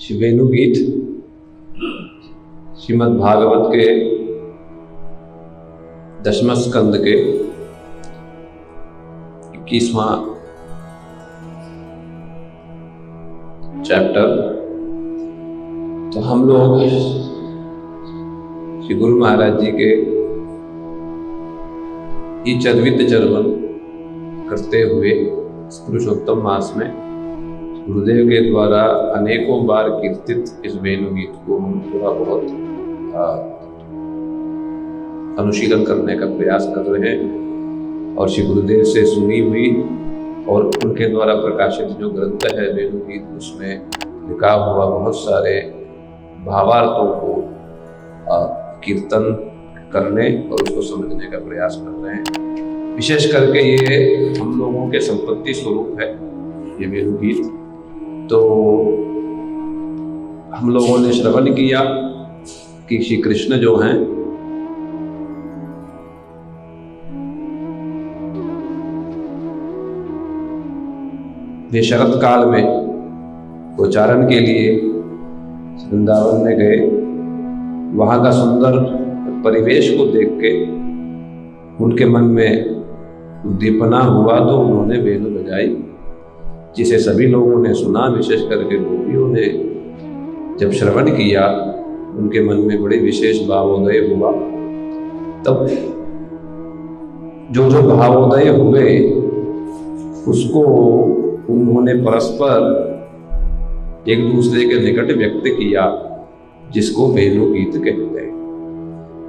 श्री वेणु गीत श्रीमद् भागवत के 10वें स्कंद के 21वां चैप्टर। तो हम लोग श्री गुरु महाराज जी के ये चर्वित चर्वन करते हुए इस पुरुषोत्तम मास में गुरुदेव के द्वारा अनेकों बार कीर्तित इस वेणु गीत को हम थोड़ा बहुत अनुशीलन करने का प्रयास कर रहे हैं और श्री गुरुदेव से सुनी हुई और उनके द्वारा प्रकाशित जो ग्रंथ है वेणु गीत, उसमें लिखा हुआ बहुत सारे भावार्थों को कीर्तन करने और उसको समझने का प्रयास कर रहे हैं। विशेष करके ये हम लोगों के संपत्ति स्वरूप है ये वेणु गीत। तो हम लोगों ने श्रवण किया कि श्री कृष्ण जो हैं वे शरद काल में गोचारण के लिए वृंदावन में गए। वहां का सुंदर परिवेश को देख के उनके मन में उद्दीपना हुआ तो उन्होंने वेणु बजाई, जिसे सभी लोगों ने सुना। विशेष करके गोपियों ने जब श्रवण किया उनके मन में बड़े विशेष भावोदय हुआ। तब जो जो भावोदय हुए उसको उन्होंने परस्पर एक दूसरे के निकट व्यक्त किया, जिसको वेणु गीत कहते हैं।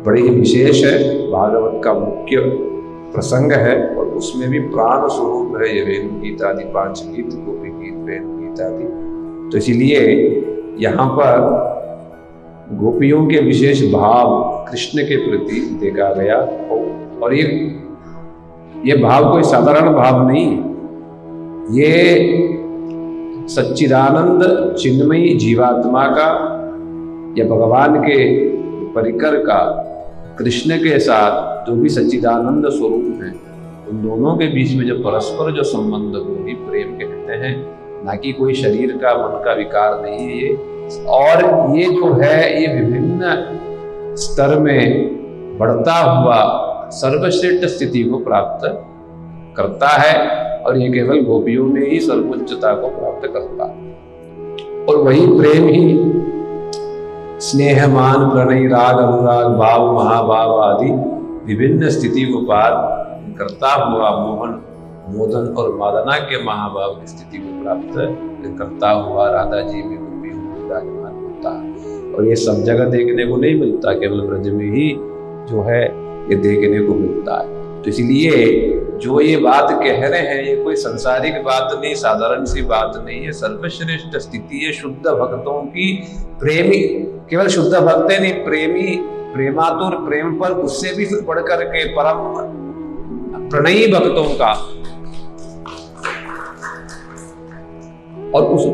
बड़े ही विशेष है, भागवत का मुख्य प्रसंग है और उसमें भी प्राण स्वरूप है ये वेणु गीत आदि 5 गीत, गोपी गीत, वेणु गीत आदि। तो इसीलिए यहाँ पर गोपियों के विशेष भाव कृष्ण के प्रति देखा गया। और ये भाव कोई साधारण भाव नहीं, ये सच्चिदानंद चिन्मयी जीवात्मा का या भगवान के परिकर का कृष्ण के साथ जो भी सच्चिदानंद स्वरूप है, उन दोनों के बीच में जो परस्पर जो संबंध को ही प्रेम कहते हैं, ना कि कोई शरीर का मन का विकार नहीं है ये। और ये जो है ये विभिन्न स्तर में बढ़ता हुआ सर्वश्रेष्ठ स्थिति को प्राप्त करता है और ये केवल गोपियों में ही सर्वोच्चता को प्राप्त करता है। और वही प्रेम ही स्नेह मान प्रणय राग अनुराग भाव महाभाव आदि विभिन्न स्थिति को पार करता हुआ मोहन मोदन और मादना के महाभाव की स्थिति को प्राप्त करता हुआ राधा जी में गोपियों में विराजमान होता है। और ये सब जगह देखने को नहीं मिलता, केवल ब्रज में ही जो है ये देखने को मिलता है। तो इसलिए जो ये बात कह रहे हैं ये कोई संसारिक बात नहीं, साधारण सी बात नहीं है, सर्वश्रेष्ठ स्थिति है शुद्ध भक्तों की। प्रेमी केवल शुद्ध भक्त नहीं, प्रेमी प्रेमातुर प्रेम पर उससे भी बढ़ करके परम प्रणयी भक्तों का। और उस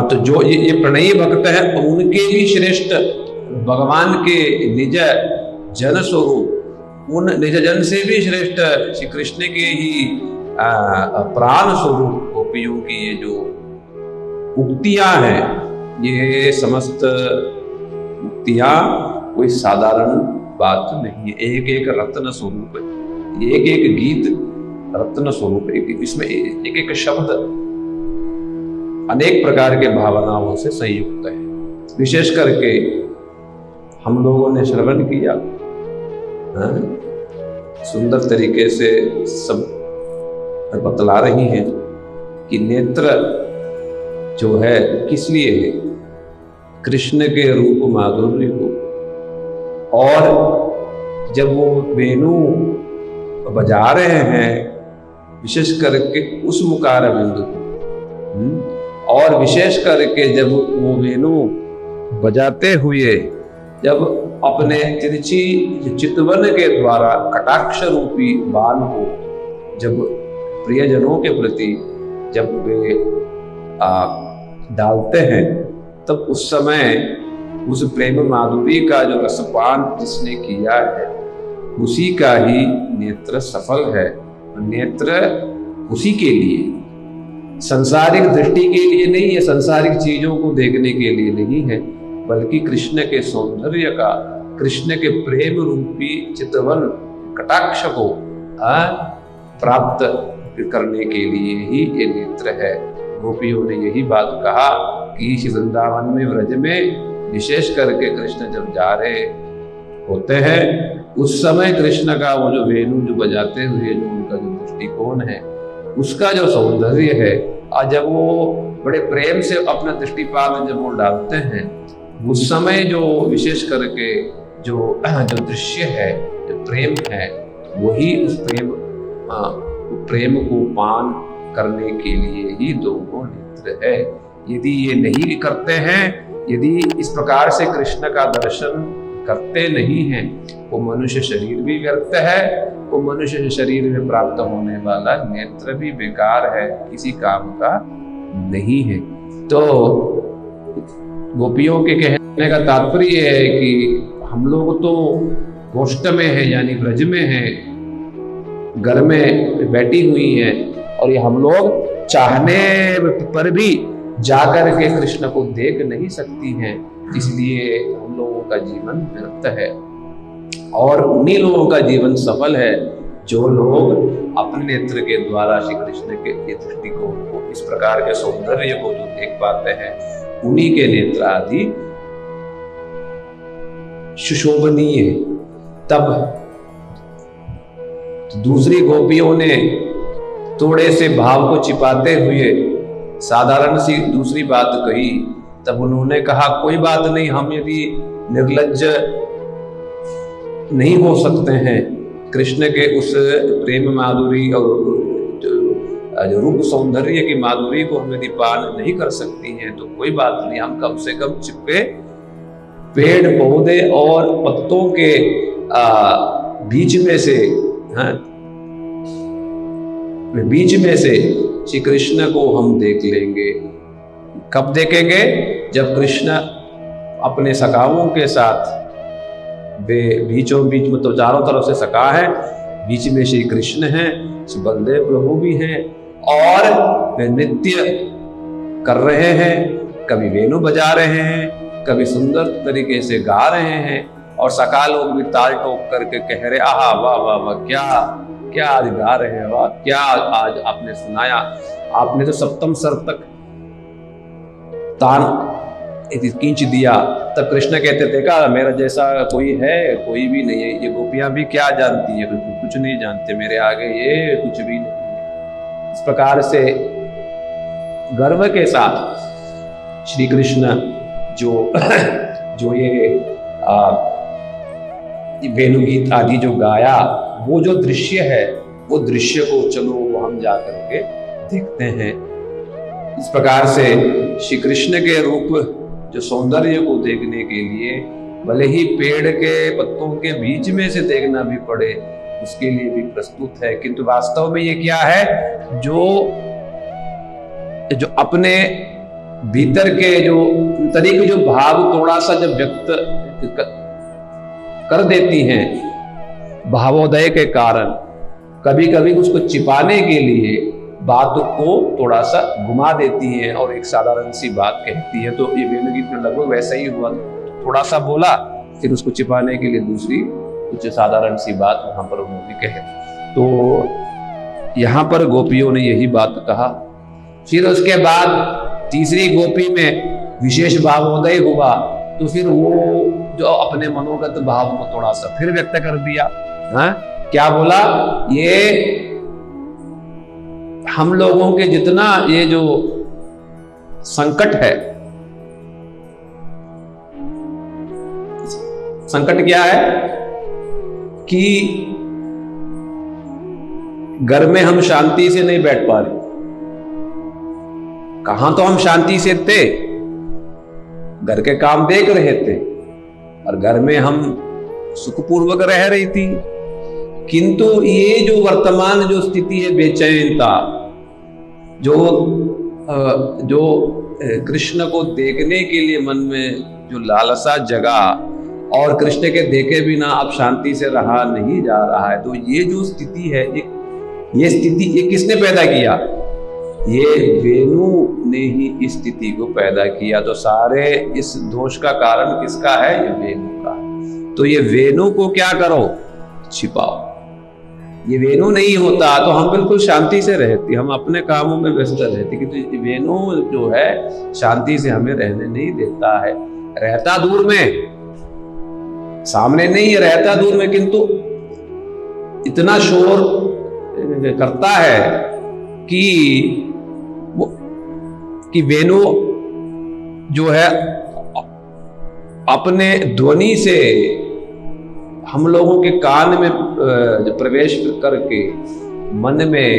तो जो ये प्रणयी भक्त है उनके भी श्रेष्ठ भगवान के निज जन स्वरूप, उन निज जन से भी श्रेष्ठ श्री कृष्ण के ही प्राण स्वरूप गोपियों की ये जो उक्तियां हैं, ये समस्त उक्तियां कोई साधारण बात नहीं है। एक एक रत्न स्वरूप है, एक एक गीत रत्न स्वरूप है। इसमें एक एक शब्द अनेक प्रकार के भावनाओं से संयुक्त है। विशेष करके हम लोगों ने श्रवण किया, सुंदर तरीके से सब बतला रही हैं कि नेत्र जो है किस लिए है, कृष्ण के रूप माधुर्य को। और जब वो वेणु बजा रहे हैं विशेष करके उस मुकार बिंदु को, और विशेष करके जब वो वेणु बजाते हुए जब अपने तिरछी चितवन के द्वारा कटाक्ष रूपी बाण को जब प्रियजनों के प्रति जब वे डालते हैं, तब उस समय उस प्रेम माधुरी का जो रसपान जिसने किया है उसी का ही नेत्र सफल है। नेत्र उसी के लिए संसारिक दृष्टि के लिए नहीं है, संसारिक चीजों को देखने के लिए नहीं है, बल्कि कृष्ण के सौंदर्य का, कृष्ण के प्रेम रूपी चितवन कटाक्ष को प्राप्त करने के लिए ही ये नेत्र है। गोपियों ने यही बात कहा कि इस वृंदावन में, व्रज में विशेष करके कृष्ण जब जा रहे होते हैं उस समय कृष्ण का वो जो वेणु जो बजाते हुए जो उनका जो दृष्टिकोण है, उसका जो सौंदर्य है, और जब वो बड़े प्रेम से अपना दृष्टिपात जब वो डालते हैं, उस समय जो विशेष करके जो दृश्य है, जो प्रेम है, वही उस प्रेम को पान करने के लिए ही दोनों नेत्र है। यदि ये नहीं करते हैं, यदि इस प्रकार से कृष्ण का दर्शन करते नहीं हैं, वो मनुष्य शरीर भी व्यर्थ है, वो मनुष्य शरीर में प्राप्त होने वाला नेत्र भी बेकार है, किसी काम का नहीं है। तो गोपियों के कहने का तात्पर्य है कि हम लोग तो गोष्ठ में है, यानी ब्रज में है, घर में बैठी हुई है, और ये हम लोग चाहने पर भी जाकर के कृष्ण को देख नहीं सकती हैं, इसलिए हम लोगों का जीवन व्यर्थ है। और उन्हीं लोगों का जीवन सफल है जो लोग अपने नेत्र के द्वारा श्री कृष्ण के दृष्टिकोण को, इस प्रकार के सौंदर्य को जो देख पाते हैं, उन्हीं के नेत्र आदि सुशोभनीय। तब दूसरी गोपियों ने थोड़े से भाव को छिपाते हुए साधारण सी दूसरी बात कही। तब उन्होंने कहा, कोई बात नहीं, हम यदि निर्लज्ज नहीं हो सकते हैं, कृष्ण के उस प्रेम माधुरी और जो रूप सौंदर्य की माधुरी को हम यदि पान नहीं कर सकती हैं, तो कोई बात नहीं, हम कम से कम छिपके पेड़ पौधे और पत्तों के बीच में से, बीच में से श्री कृष्ण को हम देख लेंगे। कब देखेंगे? जब कृष्ण अपने सखाओं के साथ, वे बीचों बीच में, तो चारों तरफ से सखा है, बीच में श्री कृष्ण हैं, श्री बलदेव प्रभु भी हैं, और वे नृत्य कर रहे हैं, कभी वेणु बजा रहे हैं, कभी सुंदर तरीके से गा रहे हैं, और सखा लोग भी ताल ठोक करके कह रहे, आहा वाह वाह वाह, क्या आज गा रहे हैं, वाह क्या आज आपने सुनाया, आपने तो सप्तम स्वर तक तान खींच दिया। तब कृष्ण कहते थे, का मेरा जैसा कोई है? कोई भी नहीं है, ये गोपियां भी क्या जानती है, कुछ नहीं जानते, मेरे आगे ये कुछ भी नहीं। इस प्रकार से गर्व के साथ श्री कृष्ण जो ये वेणुगीत आदि जो गाया, वो जो दृश्य है, वो दृश्य को चलो वो हम जा करके देखते हैं। इस प्रकार से श्री कृष्ण के रूप जो सौंदर्य को देखने के लिए भले ही पेड़ के पत्तों के बीच में से देखना भी पड़े, उसके लिए भी प्रस्तुत है, किंतु वास्तव में ये क्या है, जो अपने भीतर के जो तरीके, जो भाव थोड़ा सा जब व्यक्त कर देती हैं भावोदय के कारण, कभी कभी उसको छिपाने के लिए बात को थोड़ा सा घुमा देती हैं और एक साधारण सी बात कहती है। तो ये वेणुगीत में लगभग वैसा ही हुआ, थोड़ा सा बोला, फिर उसको छिपाने के लिए दूसरी कुछ साधारण सी बात वहां पर उन्होंने कहे। तो यहाँ पर गोपियों ने यही बात कहा। फिर उसके बाद तीसरी गोपी में विशेष भावोदय हुआ, तो फिर वो जो अपने मनोगत भाव को थोड़ा सा फिर व्यक्त कर दिया। क्या बोला? ये हम लोगों के जितना ये जो संकट है, संकट क्या है कि घर में हम शांति से नहीं बैठ पा रहे। कहां तो हम शांति से थे, घर के काम देख रहे थे और घर में हम सुखपूर्वक रह रही थी, किंतु ये जो वर्तमान जो स्थिति है, बेचैनता, जो कृष्ण को देखने के लिए मन में जो लालसा जगा और कृष्ण के देखे बिना अब शांति से रहा नहीं जा रहा है, तो ये जो स्थिति है, ये स्थिति ये किसने पैदा किया? ये वेणु ने ही इस स्थिति को पैदा किया। तो सारे इस दोष का कारण किसका है? ये वेणु का। तो ये वेणु को क्या करो? छिपाओ। ये वेणु नहीं होता तो हम बिल्कुल शांति से रहते, हम अपने कामों में व्यस्त रहते, किंतु वेणु जो है शांति से हमें रहने नहीं देता है। रहता दूर में, सामने नहीं रहता दूर में, किंतु इतना शोर करता है कि वेणु जो है अपने ध्वनि से हम लोगों के कान में प्रवेश करके मन में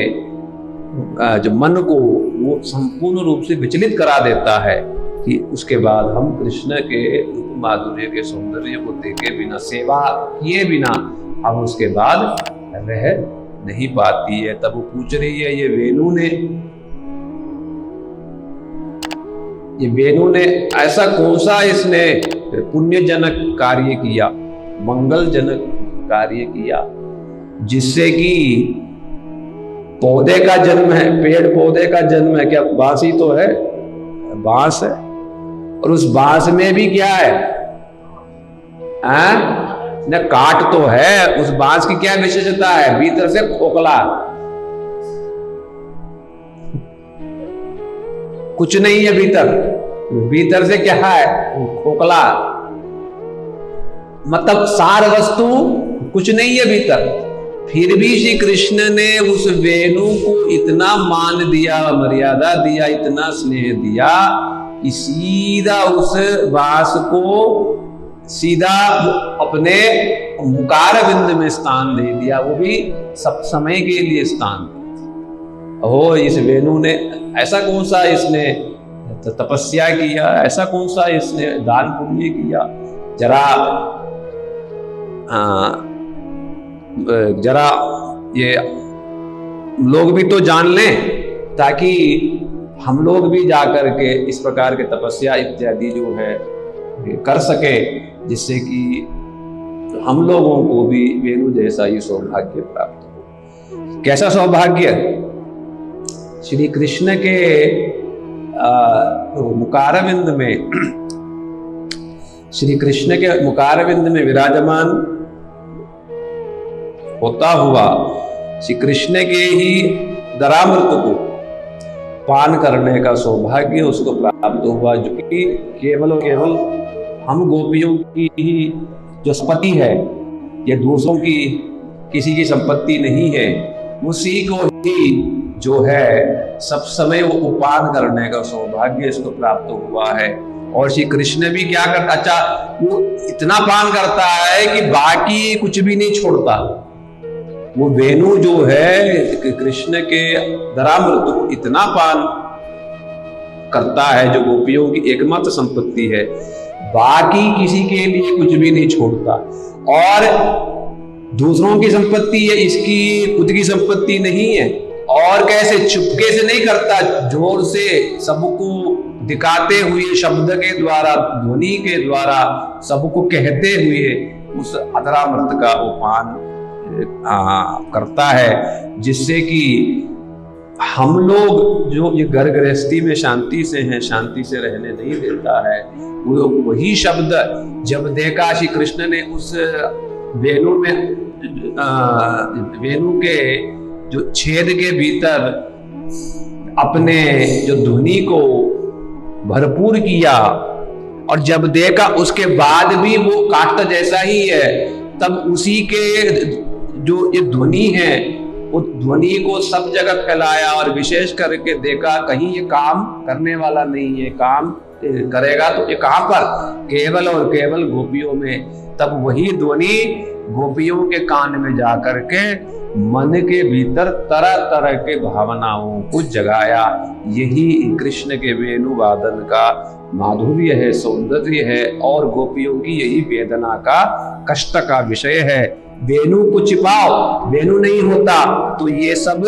जो मन को वो संपूर्ण रूप से विचलित करा देता है कि उसके बाद हम कृष्ण के रूप माधुर्य के सौंदर्य को देखे बिना, सेवा किए बिना हम उसके बाद रह नहीं पाती है। तब वो पूछ रही है, ये वेणु ने ऐसा कौन सा इसने पुण्यजनक कार्य किया, मंगलजनक कार्य किया, जिससे कि पौधे का जन्म है, पेड़ पौधे का जन्म है। क्या बांस ही तो है, बांस है, और उस बांस में भी क्या है? न काट तो है, उस बांस की क्या विशेषता है? भीतर से खोखला, कुछ नहीं है भीतर से क्या है? खोखला, मतलब सार वस्तु कुछ नहीं है भीतर। फिर भी श्री कृष्ण ने उस वेणु को इतना मान दिया, मर्यादा दिया, इतना स्नेह दिया कि सीधा उस बांस को सीधा अपने मुकार बिंद में स्थान दे दिया, वो भी सब समय के लिए स्थान। ओ इस वेणु ने ऐसा कौन सा इसने तपस्या किया, ऐसा कौन सा इसने दान पुण्य किया? जरा ये लोग भी तो जान लें, ताकि हम लोग भी जाकर के इस प्रकार के तपस्या इत्यादि जो है कर सके, जिससे कि हम लोगों को भी वेणु जैसा ही सौभाग्य प्राप्त हो। कैसा सौभाग्य? श्री कृष्ण के मुकारविंद में, श्री कृष्ण के मुकारविंद में विराजमान होता हुआ श्री कृष्ण के ही दरामृत को पान करने का सौभाग्य उसको प्राप्त हुआ, जो कि केवल और केवल हम गोपियों की ही जो संपत्ति है, ये दूसरों की किसी की संपत्ति नहीं है। उसी को ही जो है सब समय वो उपान करने का सौभाग्य इसको प्राप्त हुआ है। और श्री कृष्ण भी क्या करता? अच्छा, वो इतना पान करता है कि बाकी कुछ भी नहीं छोड़ता। वो वेणु जो है कृष्ण के दरामृत को इतना पान करता है, जो गोपियों की एकमात्र संपत्ति है, बाकी किसी के लिए कुछ भी नहीं छोड़ता। और दूसरों की संपत्ति है, इसकी खुद की संपत्ति नहीं है। और कैसे? चुपके से नहीं करता, जोर से सबको दिखाते हुए, शब्द के द्वारा, ध्वनि के द्वारा सबको कहते हुए उस अधरामृत का वो पान करता है, जिससे कि हम लोग जो ये घर गृहस्थी में शांति से हैं, शांति से रहने नहीं देता है। वो वही शब्द जब देखा श्री कृष्ण ने उस वेणु में, वेणु के जो छेद के भीतर अपने जो ध्वनि को भरपूर किया, और जब देखा उसके बाद भी वो काष्ठ जैसा ही है, तब उसी के जो ये ध्वनि है, वो ध्वनि को सब जगह फैलाया, और विशेष करके देखा कहीं ये काम करने वाला नहीं है, काम करेगा तो ये कहां पर? केवल और केवल गोपियों में। तब वही ध्वनि गोपियों के कान में जाकर के मन के भीतर तरह तरह के भावनाओं को जगाया। यही कृष्ण के वेणु वादन का माधुर्य है, सौंदर्य है, और गोपियों की यही वेदना का, कष्ट का विषय है। वेणु को छिपाओ, वेणु नहीं होता तो ये सब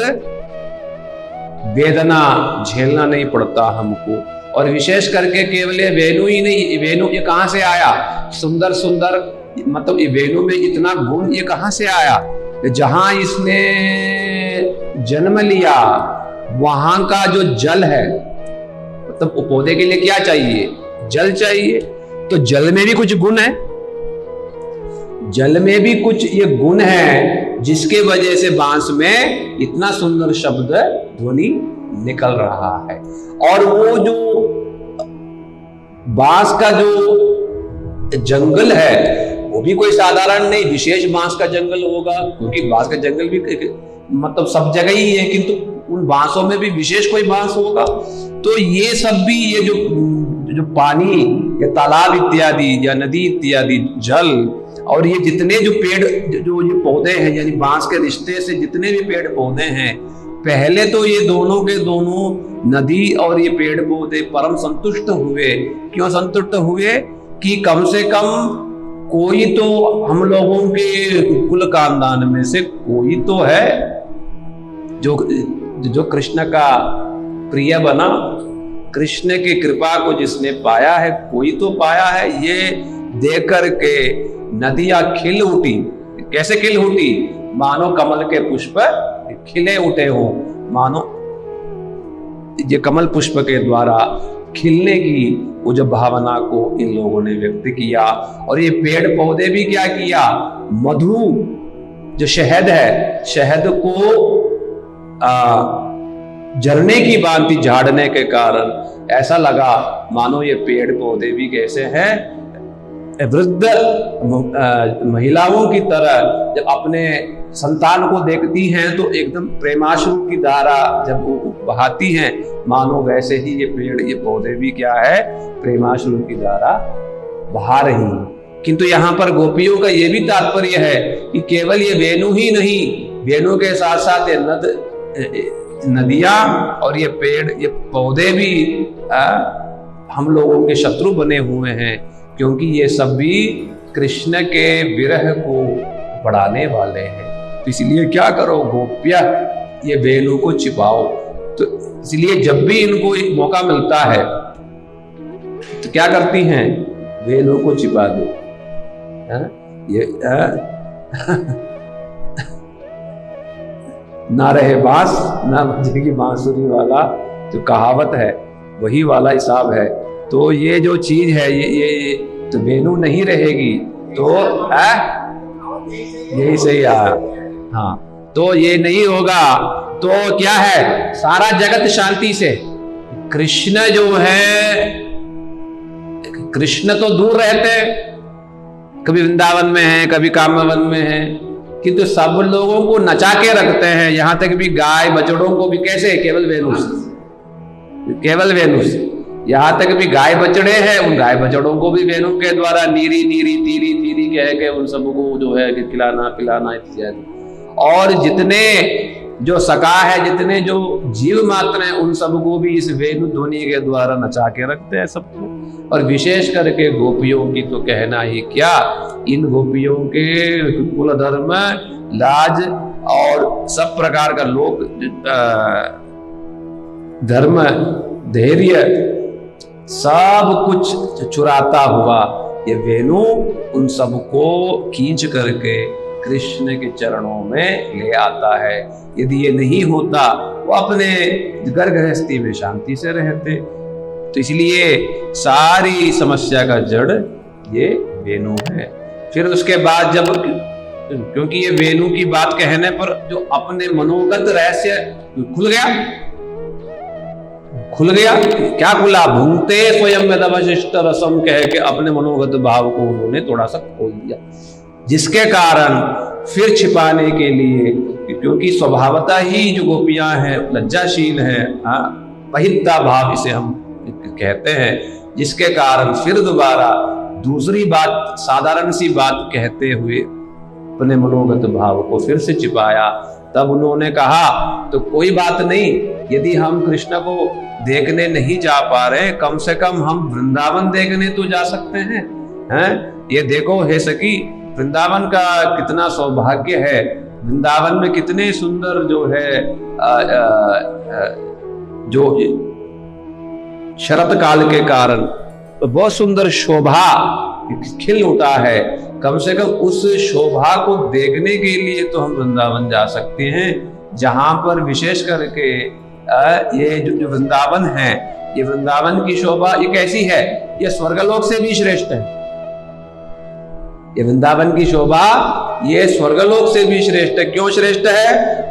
वेदना झेलना नहीं पड़ता हमको। और विशेष करके केवल वेणु ही नहीं, वेणु ये कहां से आया? सुंदर सुंदर, मतलब ये वेणु में इतना गुण ये कहां से आया? जहां इसने जन्म लिया वहां का जो जल है, मतलब पौधे के लिए क्या चाहिए, जल चाहिए, तो जल में भी कुछ गुण है, जल में भी कुछ ये गुण है जिसके वजह से बांस में इतना सुंदर शब्द ध्वनि निकल रहा है। और वो जो बांस का जो जंगल है वो भी कोई साधारण नहीं, विशेष बांस का जंगल होगा, क्योंकि बांस का जंगल भी मतलब सब जगह ही है, किंतु उन बांसों में भी विशेष कोई बांस होगा। तो ये सब भी, ये जो पानी या तालाब इत्यादि या नदी इत्यादि जल, और ये जितने जो पेड़ जो ये पौधे हैं, यानी बांस के रिश्ते से जितने भी पेड़ पौधे हैं, पहले तो ये दोनों के दोनों नदी और ये पेड़ पौधे परम संतुष्ट हुए। क्यों संतुष्ट हुए? कि कम से कम कोई तो हम लोगों के कुल खानदान में से कोई तो है जो कृष्ण का प्रिय बना, कृष्ण की कृपा को जिसने पाया है, कोई तो पाया है। ये देख कर के नदियां खिल उठी। कैसे खिल उठी? मानो कमल के पुष्प खिले उठे हो, मानो ये कमल पुष्प के द्वारा खिलने की वो जो भावना को इन लोगों ने व्यक्त किया। और ये पेड़ पौधे भी क्या किया, मधु जो शहद है, शहद को झरने की भांति झाड़ने के कारण ऐसा लगा मानो ये पेड़ पौधे भी कैसे हैं, वृद्ध महिलाओं की तरह जब अपने संतान को देखती हैं तो एकदम प्रेमाश्रु की धारा जब वो बहाती हैं, मानो वैसे ही ये पेड़ ये पौधे भी क्या है, प्रेमाश्रु की धारा बहा रही हैं। किंतु यहाँ पर गोपियों का ये भी तात्पर्य है कि केवल ये वेणु ही नहीं, वेणु के साथ साथ ये नदियां और ये पेड़ ये पौधे भी हम लोगों के शत्रु बने हुए हैं, क्योंकि ये सब भी कृष्ण के विरह को बढ़ाने वाले हैं। तो इसलिए क्या करो गोपिया, ये वेणु को छिपाओ। तो इसलिए जब भी इनको एक मौका मिलता है तो क्या करती हैं, वेणु को छिपा दो। ये ना रहे बांस ना बजेगी बांसुरी वाला जो कहावत है, वही वाला हिसाब है। तो ये जो चीज है ये तो वेणु नहीं रहेगी तो यही सही आया। हाँ, तो ये नहीं होगा तो क्या है, सारा जगत शांति से। कृष्ण जो है, कृष्ण तो दूर रहते हैं, कभी वृंदावन में है, कभी कामवन में है, किंतु सब लोगों को नचा के रखते हैं। यहां तक भी गाय बछड़ों को भी कैसे, केवल वेणु से, केवल वेणु से। यहाँ तक भी गाय बछड़े हैं, उन गाय बछड़ों को भी वेणु के द्वारा नीरी नीरी तीरी तीरी कह के उन सबको जो है खिलाना पिलाना इत्यादि। और जितने जो सखा है, जितने जो जीव मात्र हैं, उन सबको भी इस वेणु ध्वनि के द्वारा नचा के रखते हैं सबको। और विशेष करके गोपियों की तो कहना ही क्या, इन गोपियों के कुल धर्म लाज और सब प्रकार का लोक धर्म धैर्य सब कुछ चुराता हुआ ये वेणु उन सबको खींच करके कृष्ण के चरणों में ले आता है। यदि ये नहीं होता वो अपने घर गृहस्थी में शांति से रहते। तो इसलिए सारी समस्या का जड़ ये वेणु है। फिर उसके बाद जब, क्योंकि ये वेणु की बात कहने पर जो अपने मनोगत रहस्य खुल गया, क्या खुला, भूंगते स्वयं में दवशिष्ट रसम कह के अपने मनोगत भाव को उन्होंने थोड़ा सा खोल दिया, जिसके कारण फिर छिपाने के लिए, क्योंकि स्वभावतः ही जो गोपियां हैं लज्जाशील है, बहिद्धा भाव इसे हम कहते हैं, जिसके कारण फिर दोबारा दूसरी बात, साधारण सी बात कहते हुए अपने मनोगत भाव को फिर से छिपाया। तब उन्होंने कहा तो कोई बात नहीं, यदि हम कृष्ण को देखने नहीं जा पा रहे, कम से कम हम वृंदावन देखने तो जा सकते हैं। ये देखो हे सखी, वृंदावन का कितना सौभाग्य है, वृंदावन में कितने सुंदर जो है जो शरत काल के कारण तो बहुत सुंदर शोभा खिल उठा है। कम से कम उस शोभा को देखने के लिए तो हम वृंदावन जा सकते हैं, जहां पर विशेष करके ये जो वृंदावन है, ये वृंदावन की शोभा ये कैसी है, ये स्वर्गलोक से भी श्रेष्ठ है। ये वृंदावन की शोभा ये स्वर्गलोक से भी श्रेष्ठ है। क्यों श्रेष्ठ है?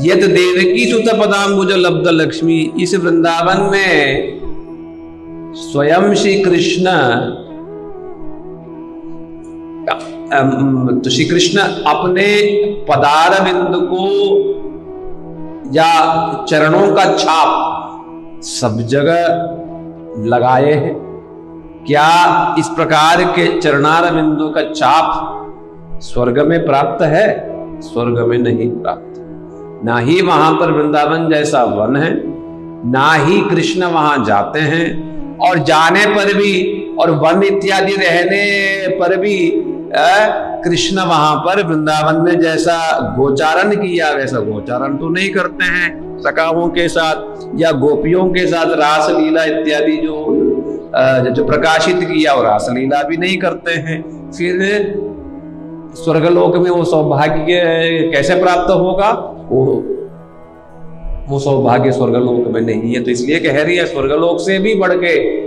यत देवकी सुत पदाम्बुज लब्ध लक्ष्मी, इस वृंदावन में स्वयं श्री कृष्ण, तो श्री कृष्ण अपने पदार बिंदु को या चरणों का छाप सब जगह लगाए हैं। क्या इस प्रकार के चरणार बिंदु का छाप स्वर्ग में प्राप्त है? स्वर्ग में नहीं प्राप्त। ना ही वहां पर वृंदावन जैसा वन है, ना ही कृष्ण वहां जाते हैं, और जाने पर भी और वन इत्यादि रहने पर भी कृष्ण वहां पर वृंदावन में जैसा गोचारण किया वैसा गोचारण तो नहीं करते हैं सखाओं के साथ या गोपियों के साथ। रास लीला इत्यादि जो प्रकाशित किया और रास लीला भी नहीं करते हैं। फिर स्वर्गलोक में वो सौभाग्य कैसे प्राप्त होगा? वो सौभाग्य स्वर्गलोक में नहीं है। तो इसलिए कह रही है स्वर्गलोक से भी बढ़ के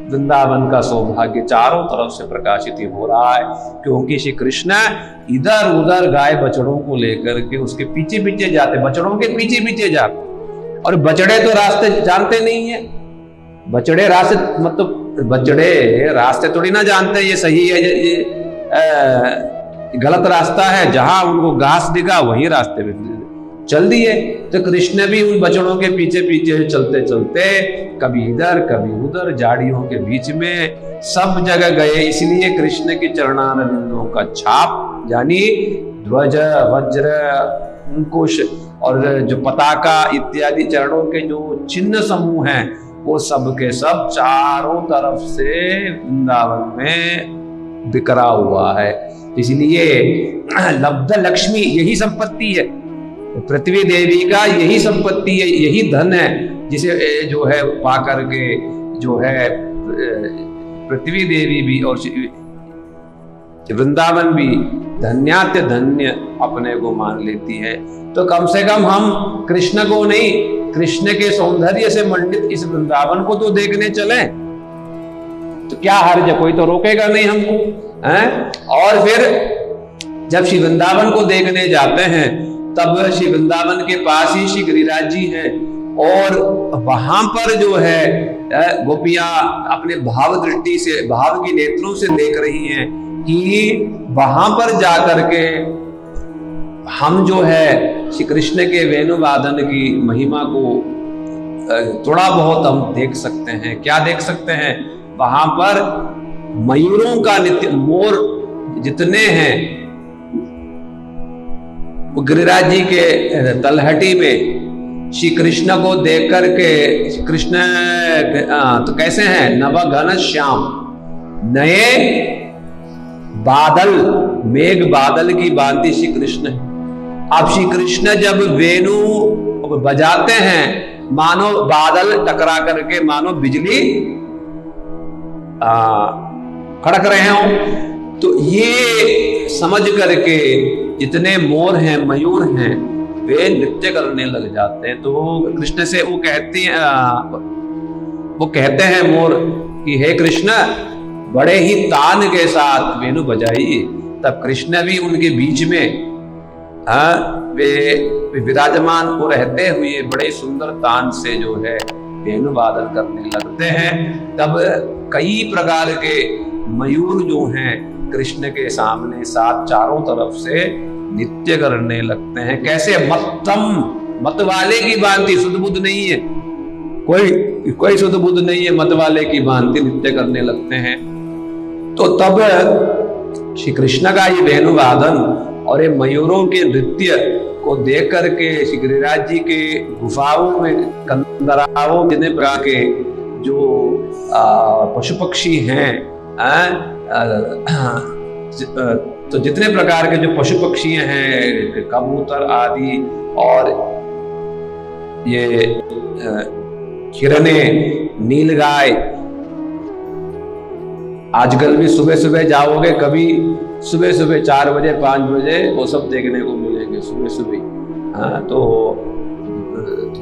वृंदावन का सौभाग्य चारों तरफ से प्रकाशित हो रहा है, क्योंकि श्री कृष्ण इधर उधर गाय बछड़ों को लेकर के उसके पीछे पीछे जाते, बछड़ों के पीछे पीछे जाते। और बछड़े तो रास्ते जानते नहीं है, बछड़े रास्ते मतलब बछड़े रास्ते थोड़ी ना जानते ये सही है ये गलत रास्ता है। जहां उनको घास दिखा वही रास्ते में चल दिए। तो कृष्ण भी उन बछड़ों के पीछे पीछे चलते चलते कभी इधर कभी उधर झाड़ियों के बीच में सब जगह गए। इसलिए कृष्ण के चरणार बिंदुओं का छाप यानी ध्वज, वज्र, अंकुश और जो पताका इत्यादि चरणों के जो चिन्ह समूह हैं वो सब के सब चारों तरफ से वृंदावन में बिखरा हुआ है। इसलिए लब्ध लक्ष्मी यही संपत्ति है, पृथ्वी देवी का यही संपत्ति है, यही धन है, जिसे जो है पा करके जो है पृथ्वी देवी भी और वृंदावन भी धन्यात्य धन्य अपने को मान लेती है। तो कम से कम हम कृष्ण को नहीं, कृष्ण के सौंदर्य से मंडित इस वृंदावन को तो देखने चले। तो क्या हर्ज, कोई तो रोकेगा नहीं हमको हैं? और फिर जब श्री वृंदावन को देखने जाते हैं तब श्री वृंदावन के पास ही श्री गिरिराज जी हैं, और वहां पर जो है गोपियां अपने भाव दृष्टि से, भाव की नेत्रों से देख रही हैं कि वहां पर जाकर के हम जो है श्री कृष्ण के वेणुवादन की महिमा को थोड़ा बहुत हम देख सकते हैं। क्या देख सकते हैं? वहां पर मयूरों का नित्य, मोर जितने हैं वो गिरिराज जी के तलहटी में श्री कृष्ण को देख करके, कृष्ण तो कैसे हैं? नवघन श्याम, नए बादल, मेघ बादल की भांति श्री कृष्ण। अब श्री कृष्ण जब वेणु बजाते हैं मानो बादल टकरा करके मानो बिजली खड़क रहे हो। तो ये समझ करके जितने मोर हैं, मयूर हैं, वे नृत्य करने लग जाते हैं। तो कृष्ण से वो कहते हैं मोर कि हे कृष्ण, बड़े ही तान के साथ वेणु बजाइए। तब कृष्ण भी उनके बीच में वे विराजमान को रहते हुए बड़े सुंदर तान से जो है वेणु वादन करने लगते हैं। तब कई प्रकार के मयूर जो हैं कृष्ण के सामने साथ चारों तरफ से नृत्य करने लगते हैं। कैसे? मत्तम, मत वाले की भांति, सुध बुध नहीं है, कोई सुध बुध नहीं है, मत वाले की भांति नृत्य करने लगते हैं। तो तब श्री कृष्ण का ये वेणुवादन और ये मयूरों के नृत्य को देख करके श्री गिरिराज जी के गुफाओं में, कंदराओं में जितने प्रकार के जो पशु पक्षी हैं, तो जितने प्रकार के जो पशु पक्षी हैं, कबूतर आदि और ये हिरने, नीलगाय, आजकल भी सुबह सुबह जाओगे, कभी सुबह सुबह 4 बजे 5 बजे वो सब देखने को मिलेंगे सुबह सुबह। हाँ, तो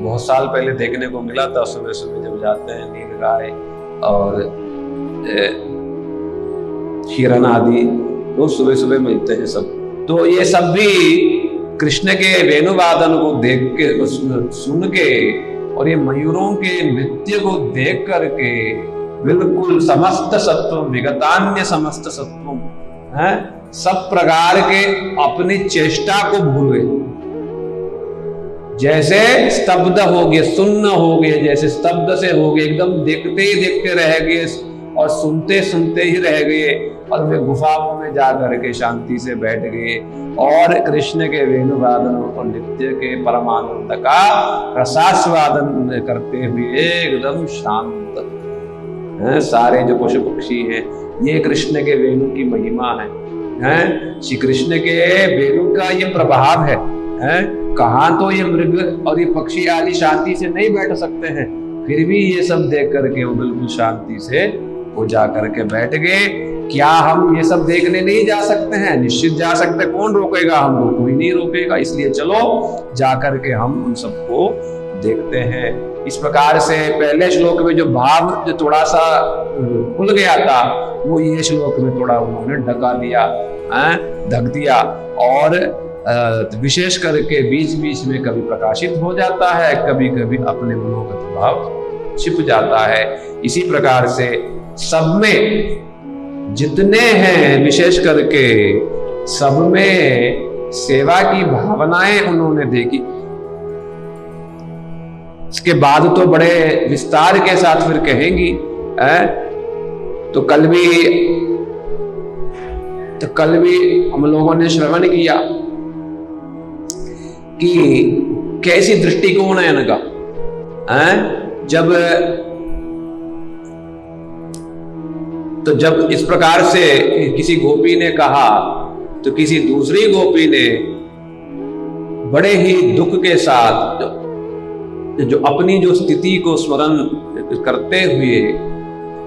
बहुत साल पहले देखने को मिला था। सुबह सुबह जब जाते हैं नीलगाय और हिरन आदि तो सुबह सुबह मिलते हैं सब। तो ये सब भी कृष्ण के वेणुवादन को देख के सुन के और ये मयूरों के नृत्य को देख करके बिल्कुल समस्त सत्व विगतान्य समस्त सत्व है सब प्रकार के अपनी चेष्टा को भूल गए। जैसे स्तब्ध हो गए, सुन्न हो गए, जैसे स्तब्ध से हो गए, एकदम देखते ही देखते रह गए और सुनते सुनते ही रह गए और वे गुफाओं में जा करके शांति से बैठ गए और कृष्ण के वेणुवादनों और नृत्य के परमानंद का रसास्वादन करते हुए एकदम शांत हैं। सारे जो पशु पक्षी हैं ये कृष्ण के वेणु की महिमा है। श्री कृष्ण के वेणु का ये प्रभाव है। कहाँ तो ये मृग और ये पक्षी आदि शांति से नहीं बैठ सकते हैं, फिर भी ये सब देख करके वो बिल्कुल शांति से वो जा करके बैठ गए। क्या हम ये सब देखने नहीं जा सकते हैं? निश्चित जा सकते। कौन रोकेगा हमको? कोई नहीं रोकेगा। इसलिए चलो जा करके हम उन सबको देखते हैं। इस प्रकार से पहले श्लोक में जो भाव जो थोड़ा सा खुल गया था वो ये श्लोक में थोड़ा उन्होंने ढका दिया, ढक दिया और विशेष करके बीच बीच में कभी प्रकाशित हो जाता है, कभी कभी अपने मनोगत भाव छिप जाता है। इसी प्रकार से सब में जितने हैं विशेष करके सब में सेवा की भावनाएं उन्होंने देखी। इसके बाद तो बड़े विस्तार के साथ फिर कहेंगी। तो कल भी हम लोगों ने श्रवण किया कि कैसी दृष्टिकोण है इनका। जब इस प्रकार से किसी गोपी ने कहा तो किसी दूसरी गोपी ने बड़े ही दुख के साथ जो अपनी जो स्थिति को स्मरण करते हुए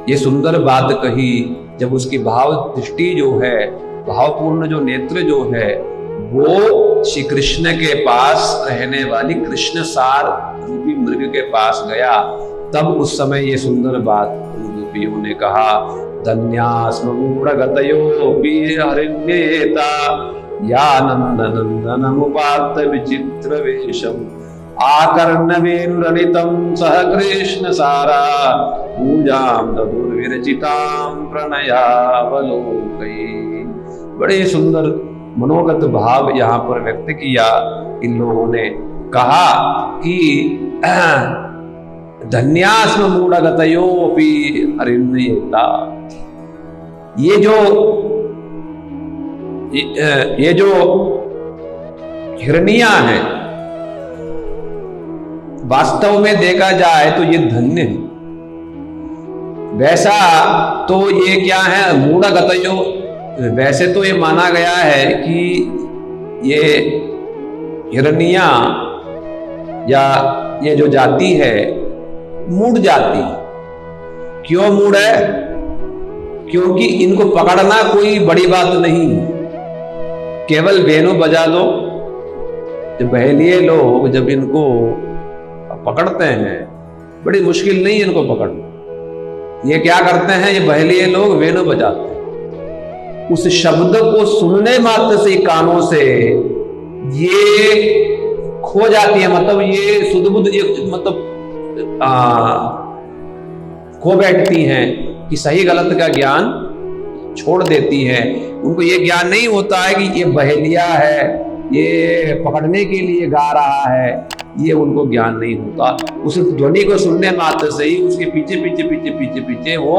ये सुंदर बात कही। जब उसकी भाव दृष्टि जो है, भावपूर्ण जो नेत्र जो है वो श्री कृष्ण के पास रहने वाली कृष्ण सार रूपी मृग के पास गया, तब उस समय ये सुंदर बात गोपियों ने कहा। धन्यास्म मूढ़गतयोऽपि हरिण्येता यानन्दनन्दनमुपात्त विचित्र वेशम् आकर्णवेणुरनितं सह कृष्ण सारा पूजां ददुर्विरचितां प्रणयावलोकये। बड़े सुंदर मनोगत भाव यहाँ पर व्यक्त किया। इन लोगों ने कहा कि धन्यास्म मूढ़गतयोऽपि हरिण्येता। ये जो हिरनियां हैं वास्तव में देखा जाए तो ये धन्य है। वैसा तो ये क्या है, मूढ़गतयो, वैसे तो ये माना गया है कि ये हिरनियां या ये जो जाति है मूढ़ जाति। क्यों मूढ़ है? क्योंकि इनको पकड़ना कोई बड़ी बात नहीं, केवल वेणु बजा लो। जो बहलिए लोग जब इनको पकड़ते हैं बड़ी मुश्किल नहीं इनको पकड़ना। ये क्या करते हैं, ये बहलिए लोग वेणु बजाते हैं, उस शब्द को सुनने मात्र से कानों से ये खो जाती है। मतलब ये सुध बुध मतलब खो बैठती हैं कि सही गलत का ज्ञान छोड़ देती है। उनको ये ज्ञान नहीं होता है कि ये बहेलिया है, ये पकड़ने के लिए गा रहा है, ये उनको ज्ञान नहीं होता। उस ध्वनि को सुनने मात्र से ही उसके पीछे पीछे पीछे पीछे पीछे वो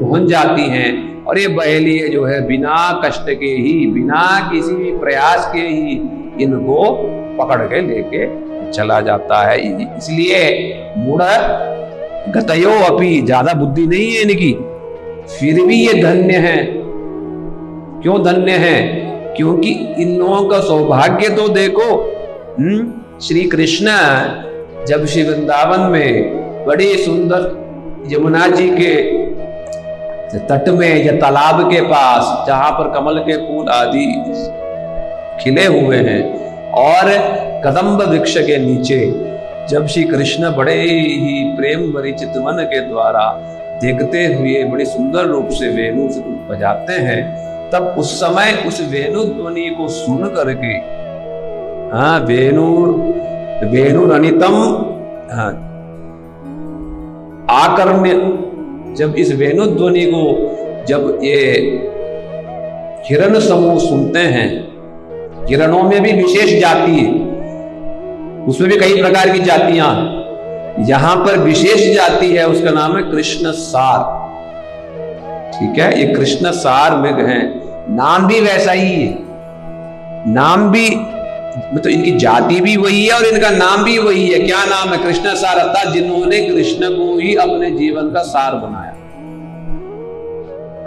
पहुंच जाती हैं। और ये बहेलिए जो है बिना कष्ट के ही, बिना किसी भी प्रयास के ही इनको पकड़ के लेके चला जाता है। इसलिए मूढ़ गतयो अपि, ज्यादा बुद्धि नहीं है इनकी, फिर भी ये धन्य है। क्यों धन्य है? क्योंकि इन लोगों का सौभाग्य तो देखो। श्री कृष्ण जब श्री वृंदावन में बड़ी सुंदर यमुना जी के तट में या तालाब के पास जहां पर कमल के फूल आदि खिले हुए हैं और कदम्ब वृक्ष के नीचे जब श्री कृष्ण बड़े ही प्रेम भरी चितवन के द्वारा देखते हुए बड़े सुंदर रूप से वेणु बजाते हैं, तब उस समय उस वेणु ध्वनि को सुन करके वेणु रनितम आकर्ण्य, जब इस वेणु ध्वनि को जब ये हिरण समूह सुनते हैं, हिरणों में भी विशेष जाति है, उसमें भी कई प्रकार की जातियां, यहां पर विशेष जाति है, उसका नाम है कृष्ण सार। ठीक है, ये कृष्ण सार मृग है, नाम भी वैसा ही है, नाम भी मतलब इनकी जाति भी वही है और इनका नाम भी वही है। क्या नाम है? कृष्ण सार, अर्थात जिन्होंने कृष्ण को ही अपने जीवन का सार बनाया,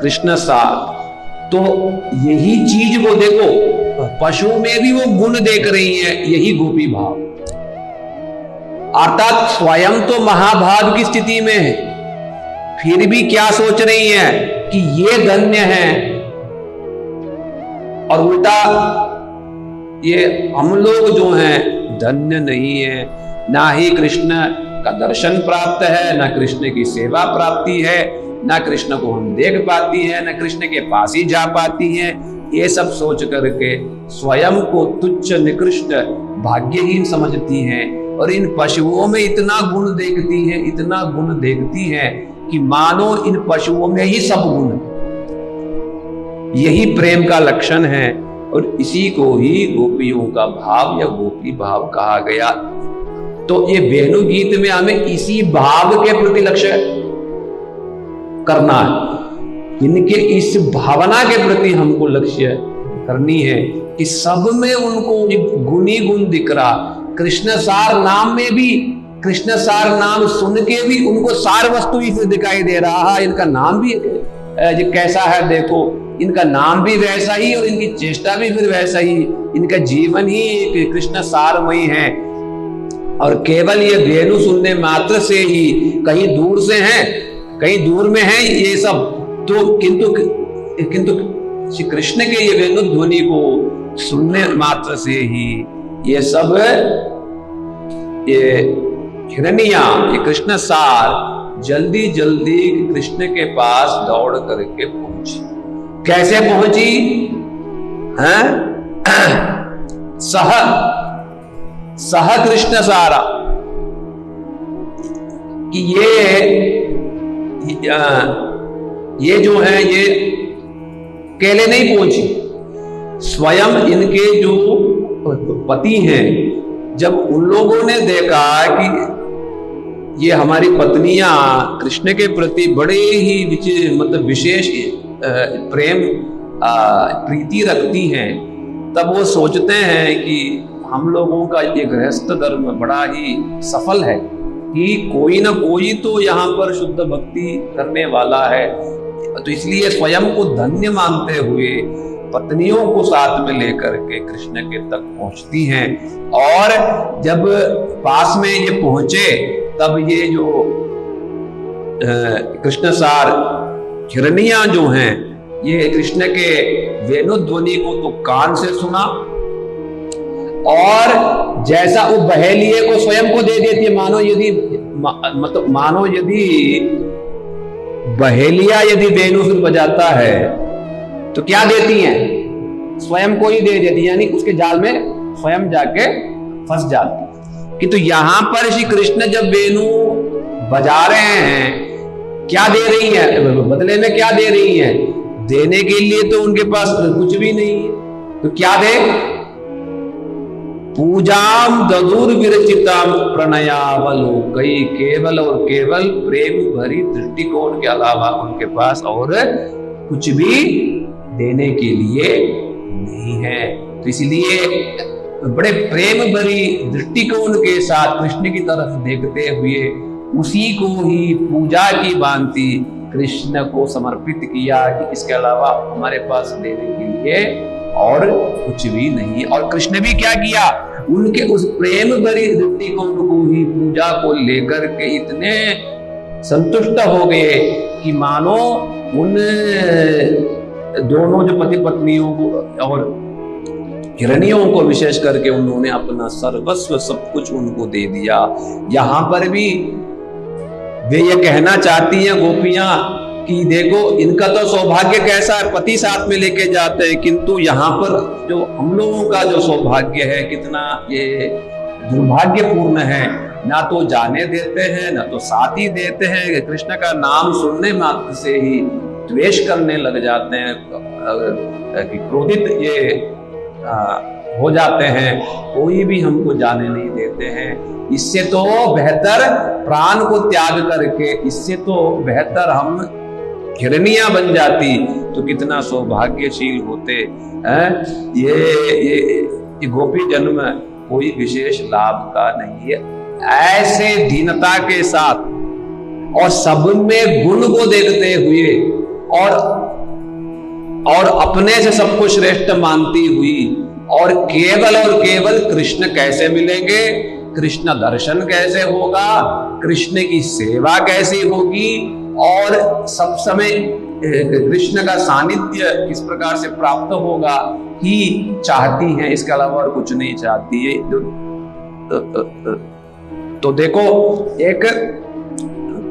कृष्ण सार। तो यही चीज वो देखो, पशु में भी वो गुण देख रही है, यही गोपी भाव, अर्थात स्वयं तो महाभाव की स्थिति में है, फिर भी क्या सोच रही है कि ये धन्य है, और उल्टा ये हम लोग जो हैं धन्य नहीं है, ना ही कृष्ण का दर्शन प्राप्त है, ना कृष्ण की सेवा प्राप्ति है, ना कृष्ण को हम देख पाती हैं, ना कृष्ण के पास ही जा पाती हैं। ये सब सोच करके स्वयं को तुच्छ निकृष्ट भाग्यहीन समझती हैं और इन पशुओं में इतना गुण देखती हैं, इतना गुण देखती हैं कि मानो इन पशुओं में ही सब गुण। यही प्रेम का लक्षण है और इसी को ही गोपियों का भाव या गोपी भाव कहा गया। तो ये वेणु गीत में हमें इसी भाव के प्रति लक्ष्य करना है, इनके इस भावना के प्रति हमको लक्ष्य करनी है कि सब में उनको गुणी गुण दिख रहा। कृष्ण सार नाम में भी, कृष्ण सार नाम सुन के भी उनको सार वस्तु ही दिखाई दे रहा है। इनका नाम भी कैसा है देखो, इनका नाम भी वैसा ही और इनकी चेष्टा भी फिर वैसा ही, इनका जीवन ही कृष्ण सारमयी है। और केवल ये वेणु सुनने मात्र से ही, कहीं दूर से हैं, कहीं दूर में है ये सब, तो किंतु श्री कृष्ण के ये वेणु ध्वनि को सुनने मात्र से ही ये सब, ये हिरनिया, ये कृष्ण सार जल्दी जल्दी कृष्ण के पास दौड़ करके पहुंची। कैसे पहुंची? हैं? सह कृष्ण सारा, कि ये जो है ये अकेले नहीं पहुंची, स्वयं इनके जो पति हैं, जब उन लोगों ने देखा कि ये हमारी पत्नियां कृष्ण के प्रति बड़े ही मतलब विशेष प्रेम प्रीति रखती हैं, तब वो सोचते हैं कि हम लोगों का ये गृहस्थ धर्म बड़ा ही सफल है कि कोई ना कोई तो यहाँ पर शुद्ध भक्ति करने वाला है। तो इसलिए स्वयं को धन्य मानते हुए पत्नियों को साथ में लेकर के कृष्ण के तक पहुंचती हैं। और जब पास में ये पहुंचे, तब ये जो कृष्ण सार हिरनिया जो हैं, ये कृष्ण के वेणु ध्वनि को तो कान से सुना, और जैसा वो बहेलिए को स्वयं को दे देती है, मानो यदि मतलब मानो यदि बहेलिया यदि वेणु फिर बजाता है तो क्या देती हैं? स्वयं को ही दे देती, यानी उसके जाल में स्वयं जाके फंस जाती। किंतु यहां पर श्री कृष्ण जब वेणु बजा रहे हैं, क्या दे रही है बदले में? क्या दे रही है? देने के लिए तो उनके पास कुछ भी नहीं है, तो क्या दे? पूजाम ददुर विरचिताम प्रणयावलोकई, केवल और केवल प्रेम भरी दृष्टिकोण के अलावा उनके पास और कुछ भी देने के लिए नहीं है। तो इसलिए बड़े प्रेम भरी दृष्टिकोण के साथ कृष्ण की तरफ देखते हुए उसी को ही पूजा की भांति कृष्ण को समर्पित किया कि इसके अलावा हमारे पास देने के लिए और कुछ भी नहीं। और कृष्ण भी क्या किया? उनके उस प्रेम भरी दृष्टिकोण को ही, पूजा को लेकर के इतने संतुष्ट हो गए कि मानो उन दोनों जो पति पत्नियों को और हिरणियों को विशेष करके उन्होंने अपना सर्वस्व सब कुछ उनको दे दिया। यहां पर भी वे ये कहना चाहती हैं गोपियां कि देखो इनका तो सौभाग्य कैसा है, पति साथ में लेके जाते हैं, किंतु यहाँ पर जो हम लोगों का जो सौभाग्य है कितना ये दुर्भाग्यपूर्ण है। ना तो जाने देते हैं, ना तो साथी देते हैं। कृष्ण का नाम सुनने मात्र से ही द्वेष करने लग जाते हैं, कि क्रोधित ये हो जाते हैं, कोई भी हमको जाने नहीं देते हैं। इससे तो बेहतर प्राण को त्याग करके, इससे तो बेहतर हम हिरनियां बन जाती तो कितना सौभाग्यशील होते हैं। ये गोपी जन्म कोई विशेष लाभ का नहीं है। ऐसे दीनता के साथ और सब में गुण को देखते हुए और अपने से सबको श्रेष्ठ मानती हुई और केवल कृष्ण कैसे मिलेंगे, कृष्ण दर्शन कैसे होगा, कृष्ण की सेवा कैसी होगी और सब समय कृष्ण का सानिध्य किस प्रकार से प्राप्त होगा ही चाहती हैं, इसके अलावा और कुछ नहीं चाहती है। तो देखो एक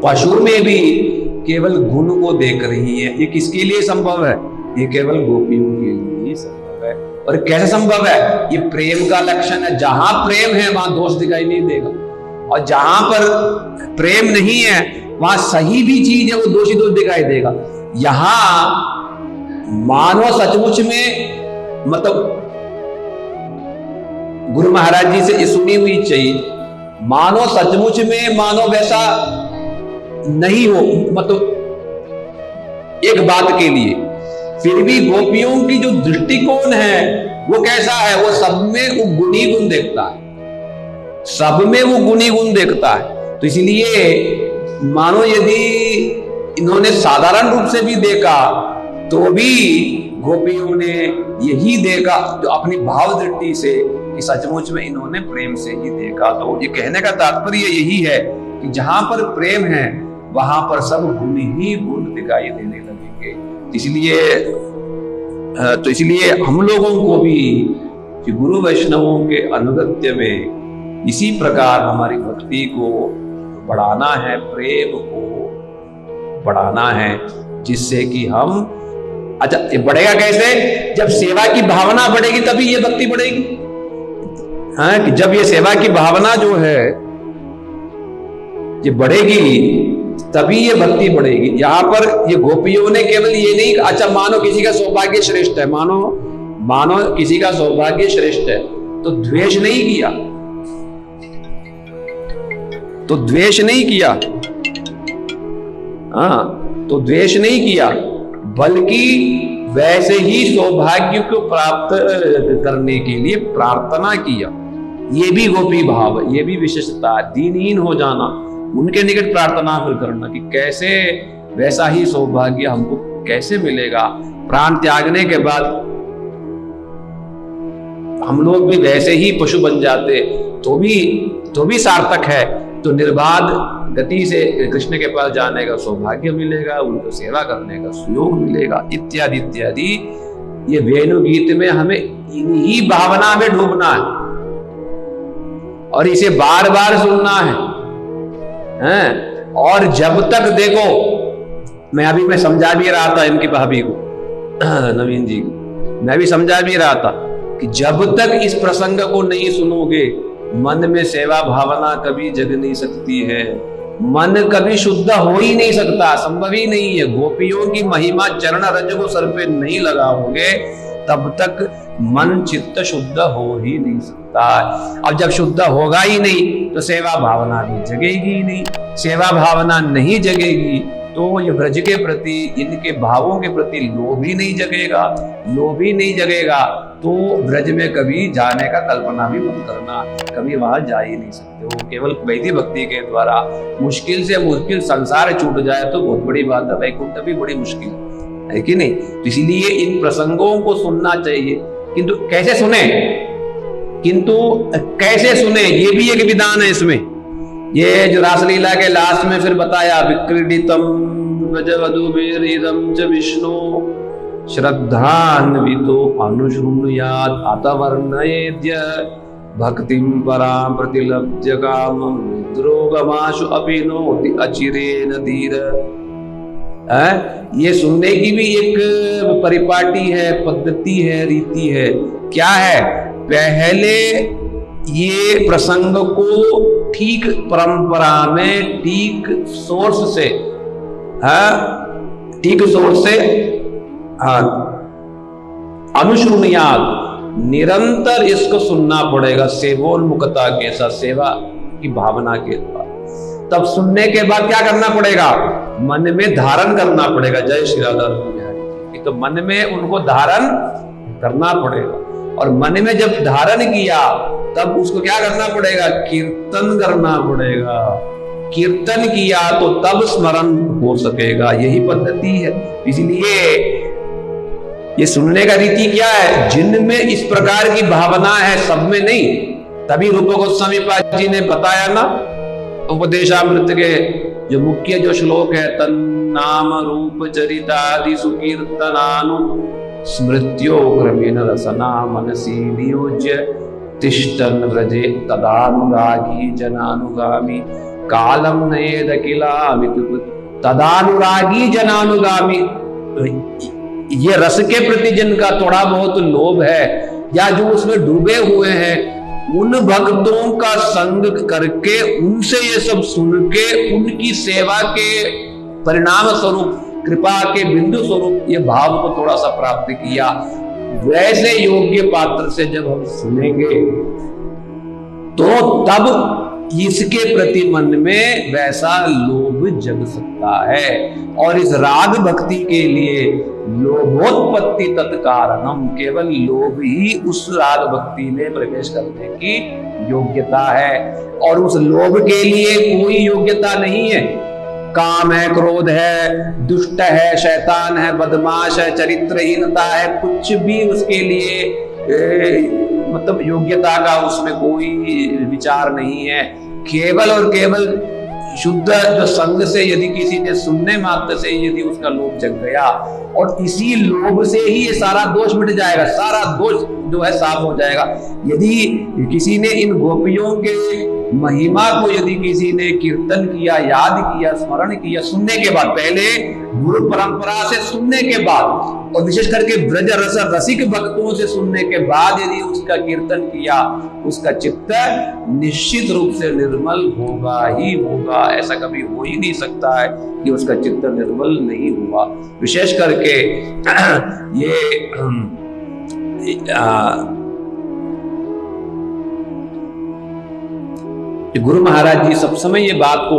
पशु में भी केवल गुण को देख रही है। ये किसके लिए संभव है? ये केवल गोपियों के लिए संभव है। और कैसे संभव है? ये प्रेम का लक्षण है। जहां प्रेम है वहां दोष दिखाई नहीं देगा, और जहां पर प्रेम नहीं है वहां सही भी चीज है वो दोषी दोष दिखाई देगा। यहां मानो सचमुच में, मतलब गुरु महाराज जी से ये सुनी हुई चाहिए, मानो सचमुच में मानो वैसा नहीं हो, मतलब एक बात के लिए फिर भी गोपियों की जो दृष्टिकोण है वो कैसा है? वो सब में वो गुणी गुण देखता है, सब में वो गुणी गुण देखता है। तो इसलिए मानो यदि इन्होंने साधारण रूप से भी देखा तो भी गोपियों ने यही देखा जो अपनी भाव दृष्टि से कि सचमुच में इन्होंने प्रेम से ही देखा। तो ये कहने का तात्पर्य यही है कि जहां पर प्रेम है वहां पर सब गुण ही गुण दिखाई देने लगेंगे। इसलिए हम लोगों को भी कि गुरु वैष्णवों के अनुगत्य में इसी प्रकार हमारी भक्ति को बढ़ाना है, प्रेम को बढ़ाना है, जिससे कि हम, अच्छा ये बढ़ेगा कैसे? जब सेवा की भावना बढ़ेगी तभी ये भक्ति बढ़ेगी। हाँ, कि जब ये सेवा की भावना जो है ये बढ़ेगी तभी ये भक्ति बढ़ेगी। यहां पर ये गोपियों ने केवल ये नहीं, अच्छा मानो किसी का सौभाग्य श्रेष्ठ है, मानो किसी का सौभाग्य श्रेष्ठ है तो द्वेष नहीं किया, तो द्वेष नहीं किया, हाँ तो द्वेष नहीं किया, बल्कि वैसे ही सौभाग्य को प्राप्त करने के लिए प्रार्थना किया। ये भी गोपी भाव, ये भी विशेषता, दीनहीन हो जाना, उनके निकट प्रार्थना फिर करना कि कैसे वैसा ही सौभाग्य हमको कैसे मिलेगा। प्राण त्यागने के बाद हम लोग भी वैसे ही पशु बन जाते तो भी सार्थक है। तो निर्बाध गति से कृष्ण के पास जाने का सौभाग्य मिलेगा, उनको सेवा करने का सुयोग मिलेगा, इत्यादि इत्यादि। ये वेणु गीत में हमें इन्हीं भावना में डूबना है और इसे बार बार सुनना है। और जब तक देखो, मैं समझा भी रहा था इनकी भाभी को, नवीन जी को, मैं भी समझा भी रहा था कि जब तक इस प्रसंग को नहीं सुनोगे मन में सेवा भावना कभी जग नहीं सकती है, मन कभी शुद्ध हो ही नहीं सकता, संभव ही नहीं है। गोपियों की महिमा चरण रज को सर पे नहीं लगाओगे तब तक मन चित्त शुद्ध हो ही नहीं सकता। अब जब शुद्ध होगा ही नहीं तो सेवा भावना भी जगेगी ही नहीं। सेवा भावना नहीं जगेगी तो ये ब्रज के प्रति, इनके भावों के प्रति लोभ ही नहीं जगेगा। लोभ ही नहीं जगेगा तो ब्रज में कभी जाने का कल्पना भी मत करना, कभी वहां जा ही नहीं सकते हो। केवल वैदिक भक्ति के द्वारा मुश्किल से मुश्किल संसार छूट जाए तो बहुत बड़ी बात है, वैकुंठ भी बड़ी मुश्किल है कि नहीं। तो इसीलिए इन प्रसंगों को सुनना चाहिए, किंतु कैसे सुने, ये भी एक विधान है इसमें। ये जो रासलीला के लास्ट में फिर बताया विक्रीडितम व्रजवधूभिरिदं च विष्णु, श्रद्धान्वितो अनुशृणुयात् अतवर्णयेद्य भक्तिं परां प्रतिलभ्य कामं निद्रोगमाशु अपि नोति अचिरेण धीर। ये सुनने की भी एक परिपाटी है, पद्धति है, रीति है। क्या है? पहले ये प्रसंग को ठीक परंपरा में, ठीक सोर्स से, अनुशृणुयात्, निरंतर इसको सुनना पड़ेगा, सेवोन्मुखता के साथ, सेवा की भावना के साथ। तब सुनने के बाद क्या करना पड़ेगा? मन में धारण करना पड़ेगा। जय श्री राधा बिहारी जी। तो मन में उनको धारण करना पड़ेगा, और मन में जब धारण किया तब उसको क्या करना पड़ेगा? कीर्तन करना पड़ेगा। कीर्तन किया तो तब स्मरण हो सकेगा। यही पद्धति है। इसलिए ये सुनने का रीति क्या है? जिनमें इस प्रकार की भावना है, सब में नहीं। तभी रूप गोस्वामी पाद जी ने बताया ना, उपदेशामृत के जो मुख्य जो श्लोक है, तन्नाम रूप चरितादि सुकीर्तनानु स्मृत्यो क्रमेण रसना मनसी नियोज्य तिष्ठन् व्रजे तदानुरागी जनानुगामी कालम नयेद किलामित। तदानुरागी जनानुगामी, ये रस के प्रति जिनका थोड़ा बहुत लोभ है, या जो उसमें डूबे हुए हैं, उन भक्तों का संग करके, उनसे ये सब सुन के, उनकी सेवा के परिणाम स्वरूप, कृपा के बिंदु स्वरूप ये भाव को थोड़ा सा प्राप्त किया। वैसे योग्य पात्र से जब हम सुनेंगे तो तब इसके प्रति मन में वैसा लोभ जग सकता है। और इस राग भक्ति के लिए लोभोत्पत्ति तत्कारणम, केवल लोभ ही उस राग भक्ति में प्रवेश करने की योग्यता है। और उस लोभ के लिए कोई योग्यता नहीं है। काम है, क्रोध है, दुष्ट है, शैतान है, बदमाश है, चरित्रहीनता है, कुछ भी उसके लिए मतलब योग्यता का उसमें कोई विचार नहीं है। केवल और केवल शुद्ध जो संग से यदि किसी ने सुनने मात्र से यदि उसका लोभ जग गया, और इसी लोभ से ही ये सारा दोष मिट जाएगा, सारा दोष जो है साफ हो जाएगा। यदि किसी ने इन गोपियों के महिमा को यदि किसी ने कीर्तन किया, याद किया, स्मरण किया, सुनने के बाद, पहले गुरु परंपरा से सुनने के बाद, और विशेष करके ब्रज रस रसिक भक्तों से सुनने के बाद यदि उसका कीर्तन किया, उसका चित्त निश्चित रूप से निर्मल होगा ही होगा। ऐसा कभी हो ही नहीं सकता है कि उसका चित्त निर्मल नहीं हुआ। विशेष करके ये गुरु महाराज जी सब समय ये बात को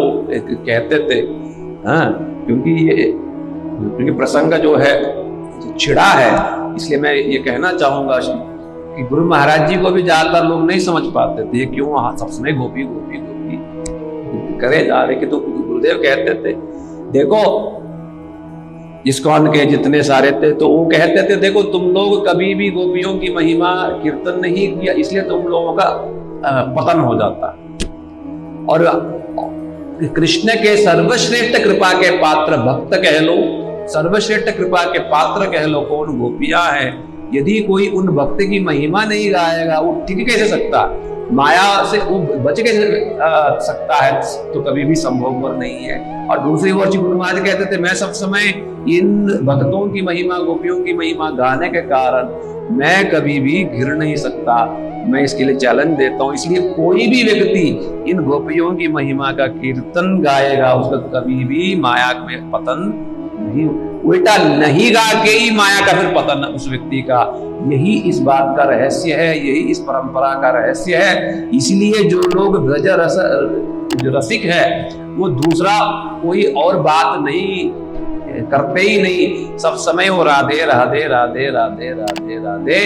कहते थे, क्योंकि प्रसंग जो है छिड़ा है, इसलिए मैं ये कहना चाहूंगा कि गुरु महाराज जी को भी ज्यादातर लोग नहीं समझ पाते थे। क्यों सब समय गोपी गोपी गोपी करे जा रहे। कि तो गुरुदेव कहते थे, देखो इस्कॉन के जितने सारे थे तो वो कहते थे, देखो तुम लोग कभी भी गोपियों की महिमा कीर्तन नहीं किया, इसलिए तुम लोगों का पतन हो जाता। और कृष्ण के सर्वश्रेष्ठ कृपा के पात्र भक्त कह लो, सर्वश्रेष्ठ कृपा के पात्र कह लो, कौन? गोपियां हैं। यदि कोई उन भक्त की महिमा नहीं गाएगा, वो टिक कैसे सकता? माया से वो बच कैसे सकता है? तो कभी भी संभव नहीं है। और दूसरी ओर गुरु महाराज कहते थे, मैं सब समय इन भक्तों की महिमा, गोपियों की महिमा गाने के कारण मैं कभी भी गिर नहीं सकता। मैं इसके लिए चैलेंज देता हूं। इसलिए कोई भी व्यक्ति इन गोपियों की महिमा का कीर्तन गाएगा, उसका कभी भी माया में पतन नहीं, उल्टा नहीं गा के ही माया का फिर पतन उस व्यक्ति का। यही इस बात का रहस्य है, यही इस परंपरा का रहस्य है। इसलिए जो लोग ब्रज रस जो रसिक है, वो दूसरा कोई और बात नहीं करते ही नहीं। सब समय वो राधे राधे राधे राधे राधे राधे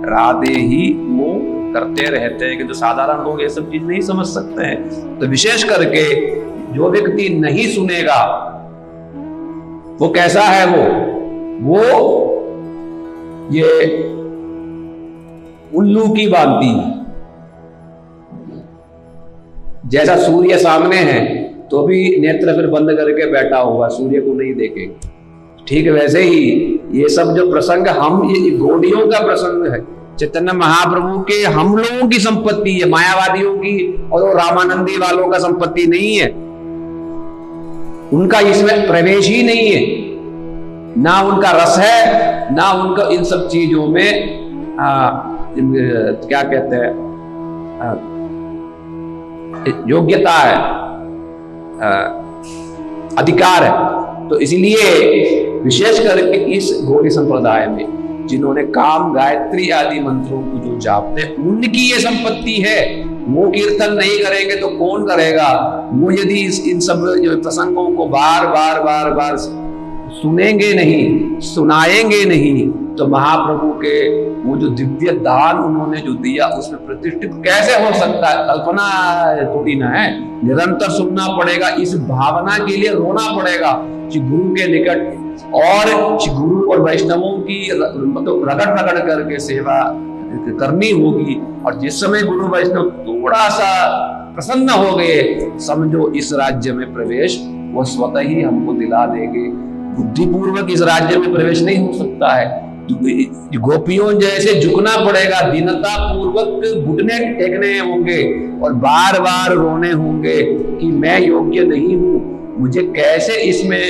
राधे ही वो करते रहते हैं। कि जो साधारण लोग ये सब चीज नहीं समझ सकते हैं। तो विशेष करके जो व्यक्ति नहीं सुनेगा, वो कैसा है? वो ये उल्लू की भांति, जैसा सूर्य सामने है तो भी नेत्र फिर बंद करके बैठा हुआ, सूर्य को नहीं देखेगा, ठीक वैसे ही ये सब जो प्रसंग ये गौड़ियों का प्रसंग है, चैतन्य महाप्रभु के हम लोगों की संपत्ति है, मायावादियों की और वो रामानंदी वालों का संपत्ति नहीं है। उनका इसमें प्रवेश ही नहीं है, ना उनका रस है, ना उनका इन सब चीजों में क्या कहते हैं योग्यता है, अधिकार है। तो इसलिए विशेष करके इस गौड़ी संप्रदाय में जिन्होंने काम गायत्री आदि मंत्रों को जो जापते हैं उनकी ये संपत्ति है। वो कीर्तन नहीं करेंगे तो कौन करेगा? वो यदि इन सब प्रसंगों को बार बार सुनेंगे नहीं, सुनाएंगे नहीं, तो महाप्रभु के वो जो दिव्य दान उन्होंने जो दिया उसमें प्रतिष्ठित कैसे हो सकता है? कल्पना थोड़ी ना है। निरंतर सुनना पड़ेगा, इस भावना के लिए रोना पड़ेगा कि गुरु के निकट और गुरु और वैष्णवों की मतलब रगड़ करके सेवा करनी होगी। और जिस समय गुरु वैष्णव थोड़ा सा प्रसन्न हो गए, समझो इस राज्य में प्रवेश वो स्वतः ही हमको दिला देंगे। बुद्धिपूर्वक इस राज्य में प्रवेश नहीं हो सकता है। गोपियों जैसे झुकना पड़ेगा, दीनता पूर्वक घुटने टेकने होंगे और बार बार रोने होंगे कि मैं योग्य नहीं हूं, मुझे कैसे इसमें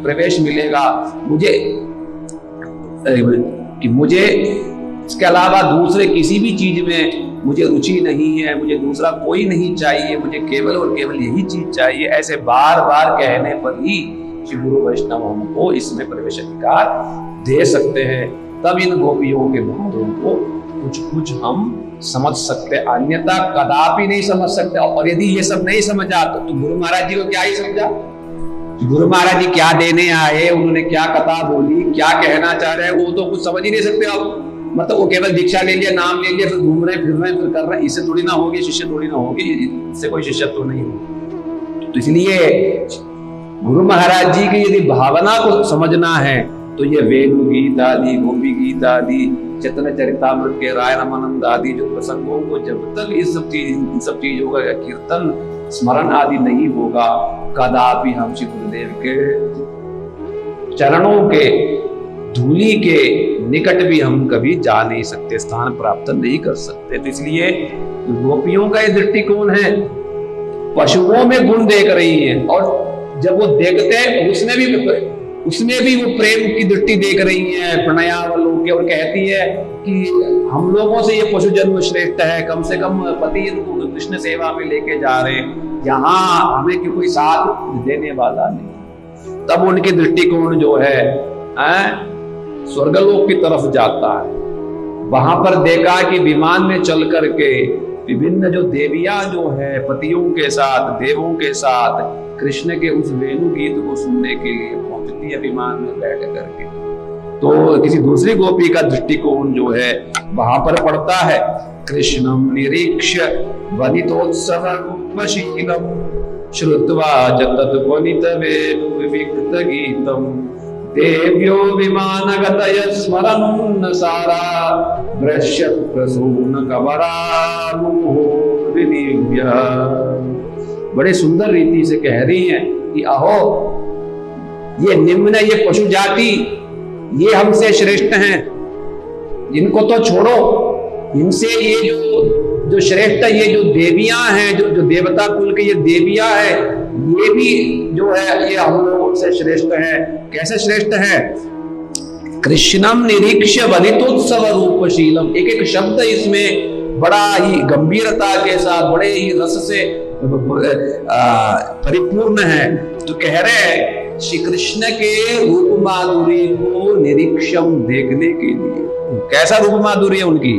प्रवेश मिलेगा, मुझे इसके अलावा दूसरे किसी भी चीज में मुझे रुचि नहीं है, मुझे दूसरा कोई नहीं चाहिए, मुझे केवल और केवल यही चीज चाहिए। ऐसे बार बार कहने पर ही श्री गुरु वैष्णव हमको इसमें प्रवेश अधिकार दे सकते हैं। तब इन गोपियों के भावों को कुछ हम समझ सकते, अन्यथा कदापि नहीं समझ सकते। और यदि ये सब नहीं समझा तो गुरु महाराज जी को क्या ही समझा? गुरु महाराज जी क्या देने आए, उन्होंने क्या कथा बोली, क्या कहना चाह रहे हैं, वो तो कुछ समझ ही नहीं सकते आप। मतलब वो केवल दीक्षा ले लिया, नाम ले लिया, फिर घूम रहे फिर कर रहे हैं, इससे थोड़ी ना होगी शिष्य, थोड़ी ना होगी, इससे कोई शिष्यत्व नहीं होगी। तो इसलिए गुरु महाराज जी की यदि भावना को समझना है तो ये वेणु गीत आदि, गोपी गीत आदि, चैतन्य चरितामृत के राय रामानंद आदि जो प्रसंगों को जब तक इन सब चीजों का कीर्तन स्मरण आदि नहीं होगा, कदापि हम श्री गुरुदेव के चरणों के धूली के निकट भी हम कभी जा नहीं सकते, स्थान प्राप्त नहीं कर सकते। तो इसलिए गोपियों का ये दृष्टिकोण है, पशुओं में गुण देख रही है और जब वो देखते हैं उसमें भी वो प्रेम की दृष्टि देख रही है, प्रणयावलोक, और कहती है कि हम लोगों से ये पशु जन्म श्रेष्ठ है, कम से कम पति इनको कृष्ण सेवा में लेके जा रहे हैं, यहाँ हमें कि कोई साथ देने वाला नहीं। तब उनके दृष्टिकोण जो है स्वर्गलोक की तरफ जाता है। वहां पर देखा कि विमान में चल करके विभिन्न जो देवियां जो है पतियों के साथ, देवों के साथ कृष्ण के उस वेणु गीत को सुनने के लिए पहुंचती है विमान में बैठ करके। तो किसी दूसरी गोपी का दृष्टिकोण जो है वहां पर पड़ता है, कृष्णम निरीक्ष्य वनितोत्सव रूपशीलम श्रुत्वा जतत वनित वेणु विविक्त गीतम देव्यो विमानगतय स्मरन् सारा दृश्यत प्रसून कवरा मुहुर्दिव्या। बड़े सुंदर रीति से कह रही हैं कि अहो ये निम्न, ये पशु जाति, ये हमसे श्रेष्ठ हैं, इनको तो छोड़ो, इनसे ये जो श्रेष्ठ, ये जो देवियां हैं, जो देवता कुल के ये देवियां हैं, ये भी जो है ये हम लोगों से श्रेष्ठ है। कैसे श्रेष्ठ है? कृष्णम निरीक्ष्य वनितोत्सव रूपशीलम। एक एक शब्द इसमें बड़ा ही गंभीरता के साथ, बड़े ही रस से परिपूर्ण है। तो कह रहे हैं श्री कृष्ण के रूप माधुरी को निरीक्षम देखने के लिए। कैसा रूप माधुरी है उनकी?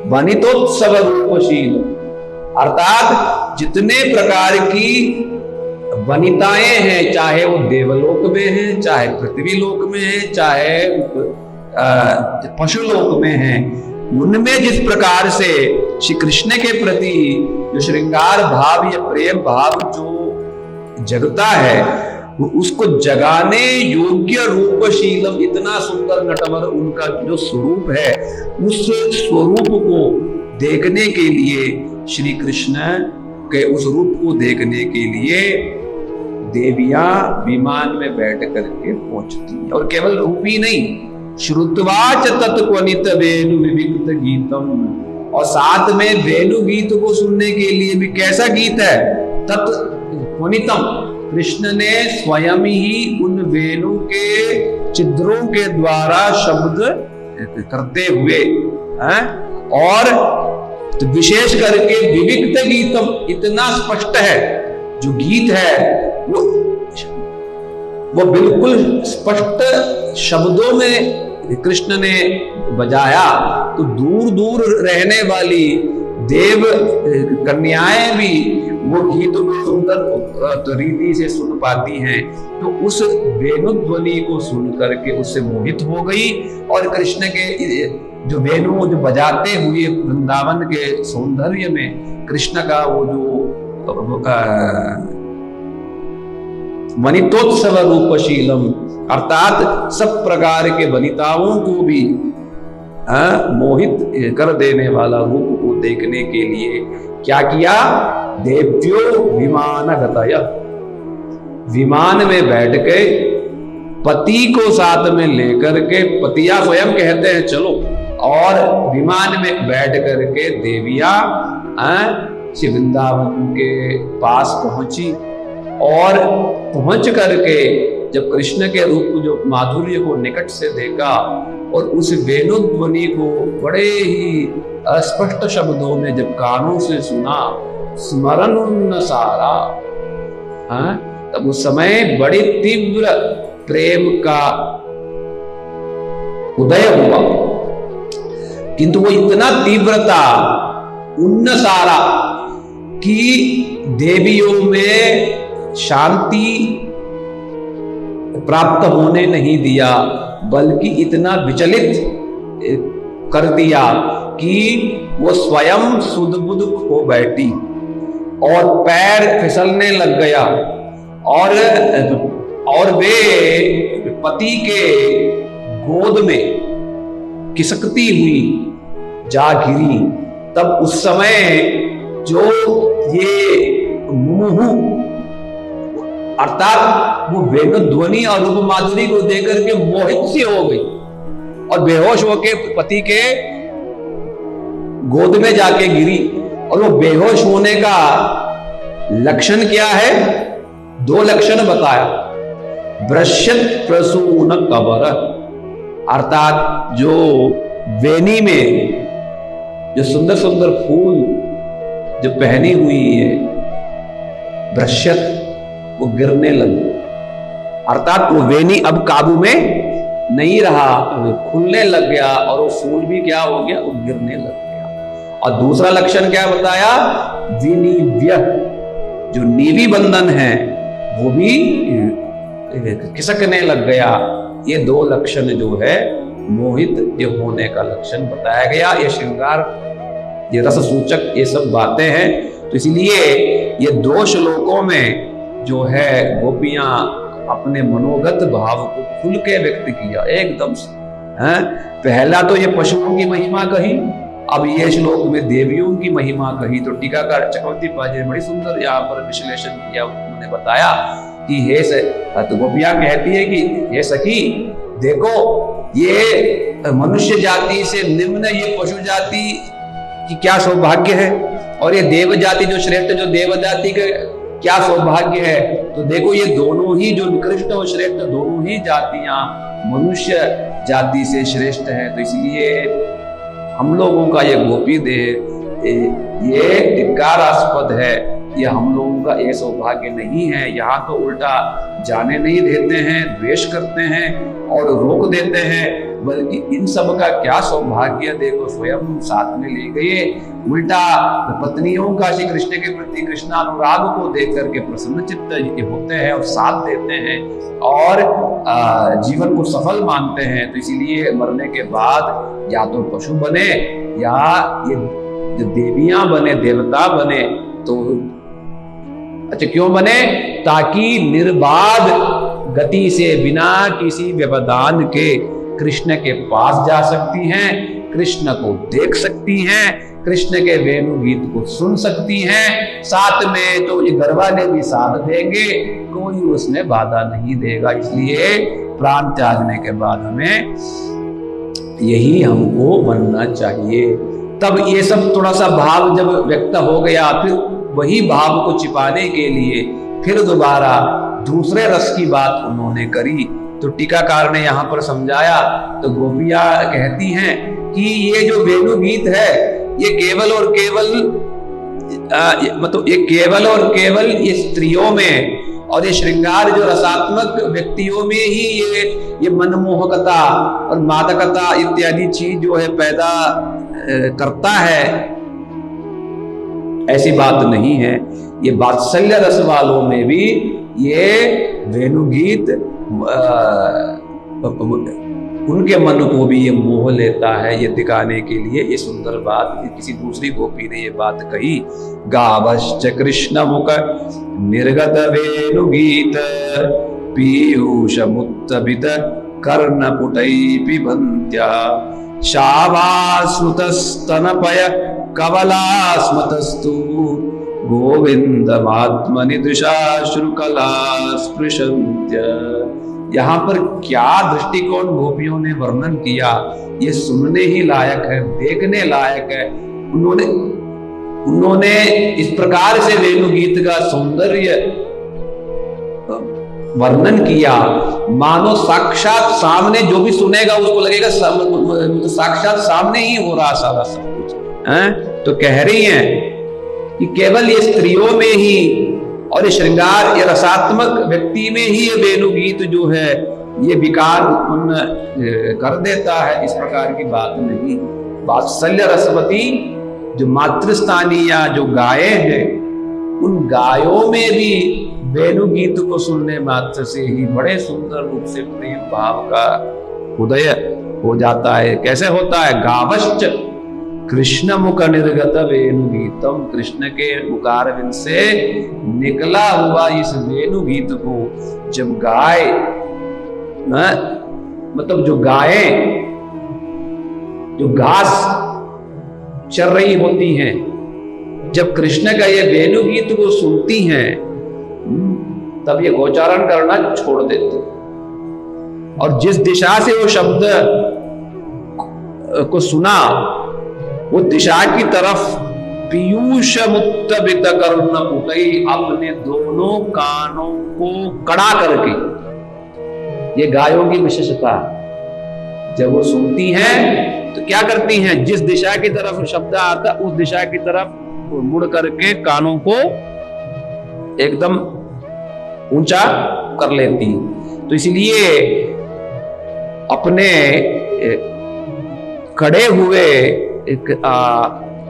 वनितोत्सव रूपशील, अर्थात जितने प्रकार की वनिताएं हैं, चाहे वो देवलोक में हैं, चाहे पृथ्वी लोक में हैं, चाहे पशुलोक में हैं, उनमें जिस प्रकार से श्री कृष्ण के प्रति जो श्रृंगार भाव या प्रेम भाव जो जगता है, वो उसको जगाने योग्य रूपशीलम, इतना सुंदर नटवर उनका जो स्वरूप है, उस स्वरूप को देखने के लिए, श्री कृष्ण के उस रूप को देखने के लिए देवियां विमान में बैठ करके पहुंचती हैं। और केवल रूप ही नहीं, श्रुतवाच तत्क्वनित वेणु विविक्त गीतम, और साथ में वेणु गीत को सुनने के लिए भी, कैसा गीत है, तत्क्वनितम, कृष्ण ने स्वयं ही उन वेणु के छिद्रों के द्वारा शब्द करते हुए हैं, और तो विशेष करके विविक्त गीतम, इतना स्पष्ट है जो गीत है वो बिल्कुल स्पष्ट शब्दों में कृष्ण ने बजाया, तो दूर दूर रहने वाली देव कन्याएं भी वो गीत को सुंदर रीति से सुन पाती हैं। तो उस वेणु ध्वनि को सुन करके उससे मोहित हो गई, और कृष्ण के जो वेणु जो बजाते हुए वृंदावन के सौंदर्य में कृष्ण का वो जो वनितोत्सव रूपशीलम, अर्थात सब प्रकार के वनिताओं को भी मोहित कर देने वाला रूप को देखने के लिए क्या किया, देव्यो विमानगतय, विमान में बैठ के पति को साथ में लेकर के, पतिया स्वयं कहते हैं चलो, और विमान में बैठ करके देवियां श्री वृंदावन के पास पहुंची, और पहुंच करके जब कृष्ण के रूप जो माधुर्य को निकट से देखा और उस वेणु ध्वनि को बड़े ही अस्पष्ट शब्दों में जब कानों से सुना, स्मरण सारा, तब उस समय बड़ी तीव्र प्रेम का उदय हुआ। किंतु वो इतना तीव्रता उन्न सारा कि देवियों में शांति प्राप्त होने नहीं दिया, बल्कि इतना विचलित कर दिया कि वो स्वयं सुध-बुध खो बैठी और पैर फिसलने लग गया, और वे पति के गोद में खिसकती हुई जा गिरी। तब उस समय जो ये मुमुहु, अर्थात वो वेणु ध्वनि और रूप माधुरी को देकर के मोहित सी हो गई और बेहोश होके पति के गोद में जाके गिरी। और वो बेहोश होने का लक्षण क्या है, दो लक्षण बताया। वृश्चित प्रसून कबर, अर्थात जो वेणी में जो सुंदर सुंदर फूल जो पहनी हुई है वृश्चित, वो गिरने लगी, अर्थात वो वेणी अब काबू में नहीं रहा, खुलने लग गया और वो फूल भी क्या हो गया, वो गिरने लग गया। और दूसरा लक्षण क्या बताया, विनिव्य, जो नीवी बंधन है वो भी खिसकने लग गया। ये दो लक्षण जो है मोहित ये होने का लक्षण बताया गया। ये श्रृंगार, ये रस सूचक ये सब बातें हैं। तो इसलिए ये दो श्लोकों में जो है गोपियां अपने मनोगत भाव को खुल के व्यक्त किया एकदम से। पहला तो ये पशुओं की महिमा कही, अब ये श्लोक में देवियों की महिमा कही। तो टीकाकार चक्रवर्ती पाद जी ने बड़ी सुंदर यहाँ पर विश्लेषण किया। उन्होंने बताया कि हे तो गोपियां कहती है कि हे सखी देखो, ये मनुष्य जाति से निम्न ये पशु जाति की क्या सौभाग्य है, और ये देव जाति जो श्रेष्ठ, जो देव जाति के क्या सौभाग्य है। तो देखो ये दोनों ही जो निकृष्ट और श्रेष्ठ, दोनों ही जातियां मनुष्य जाति से श्रेष्ठ हैं। तो इसलिए हम लोगों का ये गोपी देह ये धिक्कारास्पद है, ये हम लोगों का ये सौभाग्य नहीं है। यहाँ तो उल्टा जाने नहीं देते हैं, द्वेष करते हैं और रोक देते हैं, बल्कि इन सब का क्या सौभाग्य देखो, स्वयं साथ में ले गए। उल्टा पत्नियों का श्री कृष्ण के प्रति कृष्णानुराग को देख करके प्रसन्न चित्त होते हैं और साथ देते हैं और जीवन को सफल मानते हैं। तो इसीलिए मरने के बाद या तो पशु बने या ये जो देवियां बने, देवता बने। तो अच्छा क्यों बने, ताकि निर्बाध गति से बिना किसी व्यवधान के कृष्ण के पास जा सकती हैं, कृष्ण को देख सकती हैं, कृष्ण के वेणु गीत को सुन सकती हैं। साथ में तो ये घर वाले भी साथ देंगे, कोई उसमें बाधा नहीं देगा। इसलिए प्राण त्यागने के बाद हमें यही हमको बनना चाहिए। तब ये सब थोड़ा सा भाव जब व्यक्त हो गया, फिर वही भाव को छिपाने के लिए फिर दोबारा दूसरे रस की बात उन्होंने करी। तो टीकाकार ने यहाँ पर समझाया, तो गोपियां कहती हैं कि ये जो वेणु गीत है ये केवल और केवल मतलब ये केवल और केवल ये स्त्रियों में और ये श्रृंगार जो रसात्मक व्यक्तियों में ही ये मनमोहकता और मादकता इत्यादि चीज जो है पैदा करता है, ऐसी बात नहीं है। ये वात्सल्य रस वालों में भी ये वेणुगीत उनके मन को भी ये मोह लेता है। ये दिखाने के लिए ये सुंदर बात किसी दूसरी गोपी ने ये बात कही, गावश्च कृष्ण मुख निर्गत वेणुगीत पीयूष मुत्तबित कर्ण पुटै पिबन्त्या शावाश्रुतस्तनपय कवलास्मतस्तु गोविंदमात्मनि दृशाश्रुकला स्पृशन्त्य। यहाँ पर क्या दृष्टिकोण गोपियों ने वर्णन किया, ये सुनने ही लायक है, देखने लायक है। उन्होंने इस प्रकार से वेणु गीत का सौंदर्य वर्णन किया, मानो साक्षात सामने जो भी सुनेगा उसको लगेगा साक्षात सामने ही हो रहा सारा सब कुछ है। तो कह रही हैं कि केवल ये स्त्रियों में ही और ये श्रृंगार ये रसात्मक व्यक्ति में ही ये वेणु गीत जो है ये विकार उत्पन्न कर देता है, इस प्रकार की बात नहीं। वात्सल्य रसवती जो मातृस्थानीय जो गायें हैं, उन गायों में भी वेणु गीत को सुनने मात्र से ही बड़े सुंदर रूप से प्रेम भाव का उदय हो जाता है। कैसे होता है? गावश्च कृष्ण मुख निर्गत वेणु गीतम, कृष्ण के मुखारविंद से निकला हुआ इस वेणु गीत को जब गाय मतलब जो गायें जो घास चर रही होती हैं, जब कृष्ण का ये वेणु गीत को सुनती हैं तब ये गोचारण करना छोड़ देते, और जिस दिशा से वो शब्द को सुना वो दिशा की तरफ पीयूष मुत्तबित कर्ण पुटै, अपने दोनों कानों को कड़ा करके, ये गायों की विशेषता, जब वो सुनती हैं तो क्या करती हैं, जिस दिशा की तरफ शब्द आता उस दिशा की तरफ मुड़ करके कानों को एकदम ऊंचा कर लेती। तो इसलिए अपने खड़े हुए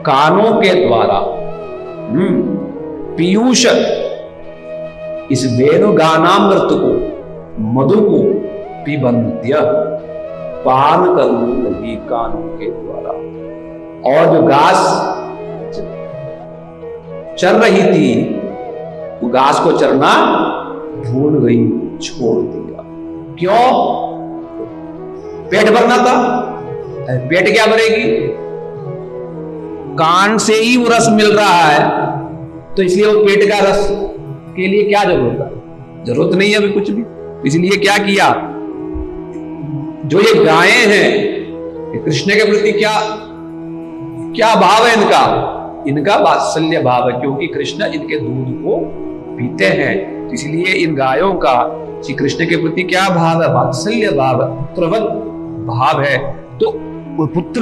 कानों के द्वारा पीयूष इस वेणुगानामृत को मधु को पिबन्त्य पान करने लगी कानों के द्वारा, और जो घास चर रही थी वो घास को चरना भूल गई, छोड़ दिया। क्यों? पेट भरना था। पेट क्या भरेगी? कान से ही वो रस मिल रहा है, तो इसलिए वो पेट का रस के लिए क्या जरूरत है? जरूरत नहीं है अभी कुछ भी। इसलिए क्या किया, जो ये गायें हैं कृष्ण के प्रति क्या क्या भाव है इनका? इनका वात्सल्य भाव है, क्योंकि कृष्ण इनके दूध को पीते हैं। तो इसलिए इन गायों का श्री कृष्ण के प्रति क्या भाव है? वात्सल्य भाव, पुत्रवत भाव है। तो पुत्र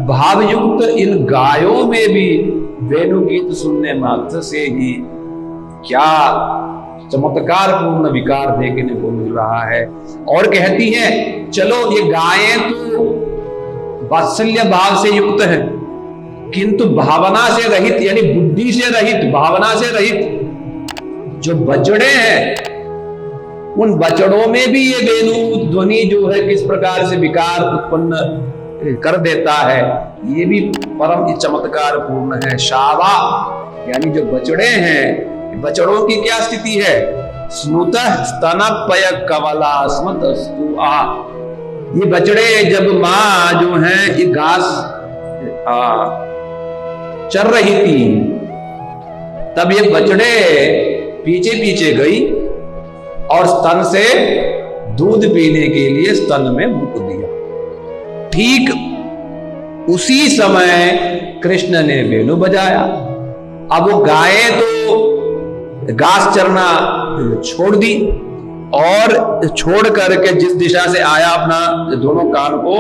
भाव युक्त इन गायों में भी वेणु गीत सुनने मात्र से ही क्या चमत्कार पूर्ण विकार देखने को मिल रहा है। और कहती हैं चलो ये गायें तो वात्सल्य भाव से युक्त है, किंतु भावना से रहित, यानी बुद्धि से रहित, भावना से रहित जो बछड़े हैं, उन बछड़ों में भी ये वेणु ध्वनि जो है किस प्रकार से विकार उत्पन्न कर देता है, ये भी परम चमत्कार पूर्ण है। शावा यानी जो बछड़े हैं, बछड़ों की क्या स्थिति है? स्नुत स्तनपय कवलास्मत स्तुआ। ये बछड़े जब माँ जो है ये घास चर रही थी, तब ये बछड़े पीछे पीछे गई और स्तन से दूध पीने के लिए स्तन में मुक दिया। ठीक उसी समय कृष्ण ने वेणु बजाया। अब वो गायें तो घास चरना छोड़ दी और छोड़ करके जिस दिशा से आया अपना दोनों कान को